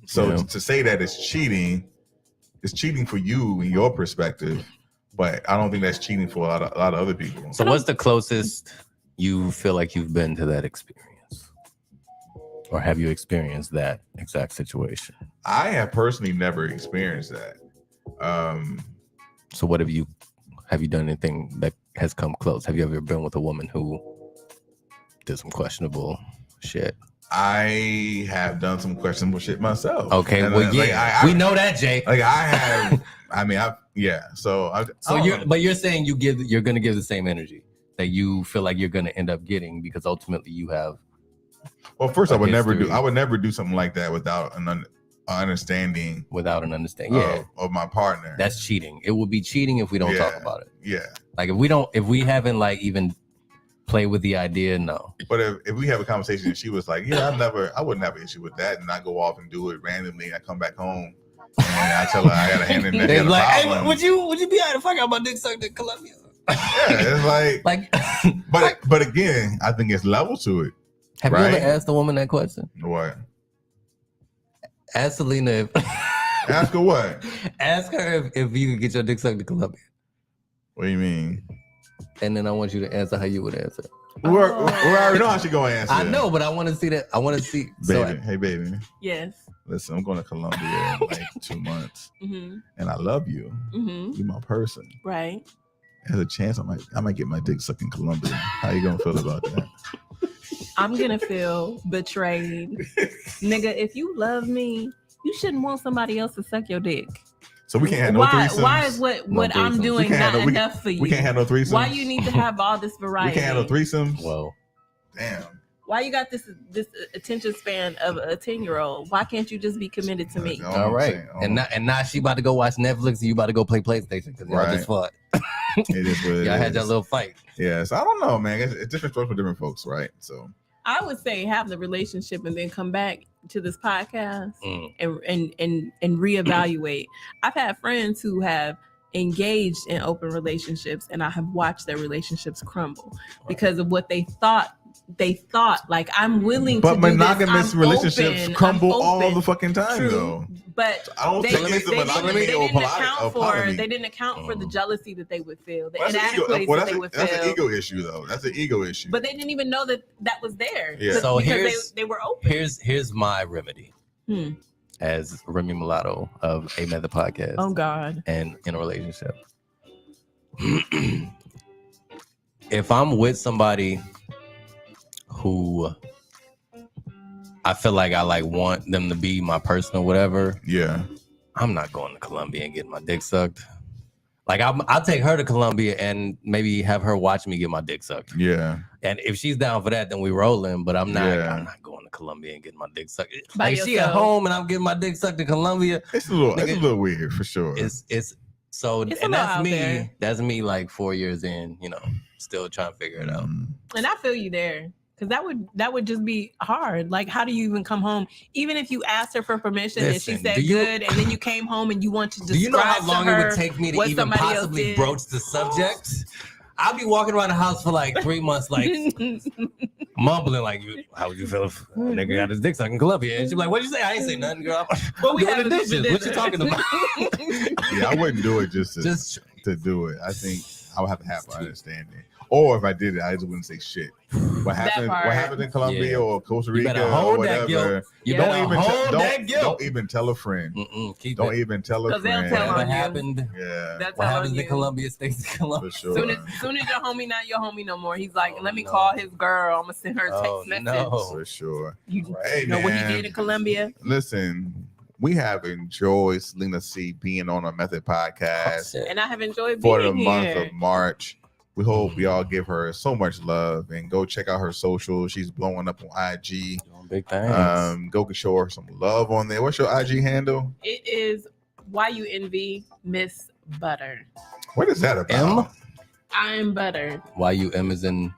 So Yeah. to say that it's cheating for you in your perspective, but I don't think that's cheating for a lot of other people. So what's the closest you feel like you've been to that experience? Or have you experienced that exact situation? I have personally never experienced that. So what have you done anything that has come close? Have you ever been with a woman who did some questionable shit? I have done some questionable shit myself. Okay, And, well, like, yeah, we know that, Jay. Like, I have, I mean, yeah. So you're saying you're gonna give the same energy that you feel like you're gonna end up getting because ultimately you have. Well, first, I would never history. do something like that without an understanding. Without an understanding, yeah, of my partner. that's cheating. It would be cheating if we don't talk about it. Yeah. Like if we haven't like even play with the idea, no. But if we have a conversation and she was like, yeah, I wouldn't have an issue with that, and I go off and do it randomly, and I come back home and I tell her I got a hand in They're there. like, hey, would you be able to fuck out my dick sucked in Colombia? Yeah, it's like, but again, I think it's level to it. Have right? you ever asked a woman that question? What? Ask Selena if Ask her what? ask her if you could get your dick sucked in Colombia. What do you mean? And then I want you to answer how you would answer. We already know how she gonna answer. I know, but I want to see that. I want to see. Baby, hey baby. Yes. Listen, I'm going to Colombia in like 2 months, and I love you. You're my person. Right. There's a chance I might get my dick sucked in Colombia. How you gonna feel about that? I'm gonna feel betrayed, nigga. If you love me, you shouldn't want somebody else to suck your dick. So we can't have no threesomes. Why is what I'm doing not enough for you? We can't have no threesomes. Why you need to have all this variety? We can't have no threesomes. Whoa. Damn. Why you got this attention span of a 10-year-old? Why can't you just be committed to me? All right. And now she about to go watch Netflix and you about to go play PlayStation because y'all just fought. It is what it y'all is. had that little fight. Yes. I don't know, man. It's different strokes for different folks, right? So I would say have the relationship and then come back to this podcast and reevaluate. I've had friends who have engaged in open relationships and I have watched their relationships crumble because of what they thought like I'm willing to do this. But monogamous relationships crumble all the fucking time though. But I don't think it's the monogamy or polygamy. They didn't account for the jealousy that they would feel, the That's inadequacies they would feel. That's an ego issue though. That's an ego issue. But they didn't even know that was there. Yeah. So because they were open. Here's my remedy. As Remy Mulatto of A Method Podcast. Oh God. And in a relationship. If I'm with somebody who I feel like I want them to be my person or whatever. Yeah. I'm not going to Colombia and getting my dick sucked. Like I'll take her to Colombia and maybe have her watch me get my dick sucked. Yeah. And if she's down for that, then we rolling. But I'm not going to Colombia and getting my dick sucked. Like she at home and I'm getting my dick sucked in Colombia. It's a little weird for sure. It's and that's me. There. That's me like 4 years in, still trying to figure it out. And I feel you there. Because that would just be hard. Like, how do you even come home? Even if you asked her for permission and she said good, and then you came home and you want to describe do you know how long it would take me to even possibly broach the subject? I'll be walking around the house for like 3 months, like mumbling, like, "How would you feel if a nigga got his dick sucked in Colombia?" And she'd be like, "What'd you say?" I ain't say nothing, girl. Well, we had the dishes. What you talking about? Yeah, I wouldn't do it just to do it. I think I would have to have an understanding. Or if I did it, I just wouldn't say shit. What happened in Colombia or Costa Rica or whatever. Don't even tell a friend. Don't even tell a friend. What happened? Yeah. What happens in Colombia stays in Colombia. For sure. Soon as your homie not your homie no more, he's like, let me call his girl. I'm gonna send her a text message. No. For sure. You know what he did in Colombia? Listen, we have enjoyed Selena C being on a Method Podcast. And I have enjoyed being for the here. month of March. We hope y'all give her so much love and go check out her socials. She's blowing up on IG. Big thanks. Go show her some love on there. What's your IG handle? It is YUNV Miss Butter. What is that about? I'm Butter. YUM is in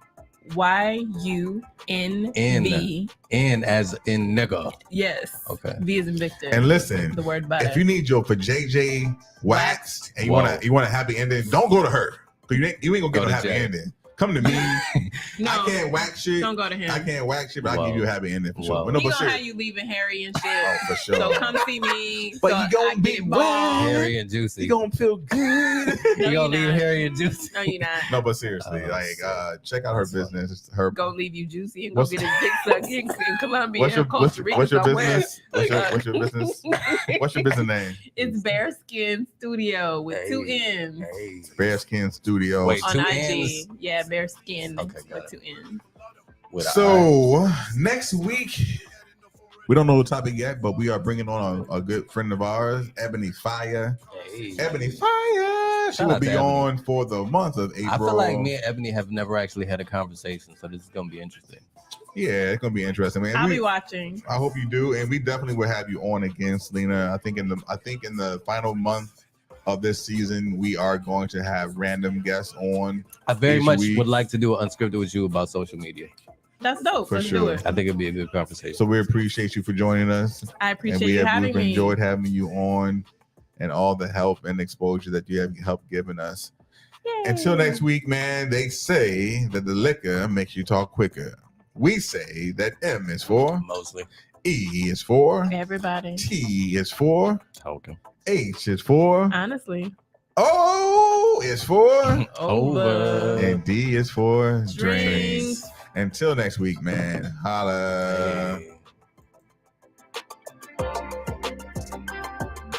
YUNV. N as in nigga. Yes. Okay. V as in Victor. And listen, the word butter. If you need your JJ waxed and you want a happy ending, don't go to her. Because you ain't gonna get a happy ending. Come to me. No, I can't wax shit. Don't go to him. I can't wax shit, but I'll give you a happy ending for sure. We gonna have you leaving Harry and shit. Oh, for sure. So come see me. But you gonna be wild. Harry and Juicy. You gonna feel good. You gonna leave Harry and Juicy. No, you're not. No, but seriously, check out her business. Her go leave you Juicy and go get his dick sucked in Colombia. What's your business? What's your business? What's your business name? It's Bearskin Studio with 2 N's. Bearskin Studio. Wait, on 2 IG. N's? Yeah, Bearskin with 2 N's. So next week, we don't know the topic yet, but we are bringing on a good friend of ours, Ebony Fire. Ebony Fire. She will be on for the month of April. I feel like me and Ebony have never actually had a conversation, so this is gonna be interesting. Yeah, it's gonna be interesting, man. I'll be watching. I hope you do, and we definitely will have you on again, Selena. I think in the final month of this season, we are going to have random guests on. I very much would like to do an unscripted with you about social media. That's dope. For Let's sure. do it. I think it'd be a good conversation. So we appreciate you for joining us. I appreciate you having me. We've enjoyed having you on and all the help and exposure that you have helped giving us. Yay. Until next week, man, they say that the liquor makes you talk quicker. We say that M is for mostly, E is for everybody, T is for talking, H is for honestly, O is for Over. and D is for Drinks. drinks. Until next week, man. Holla. Hey.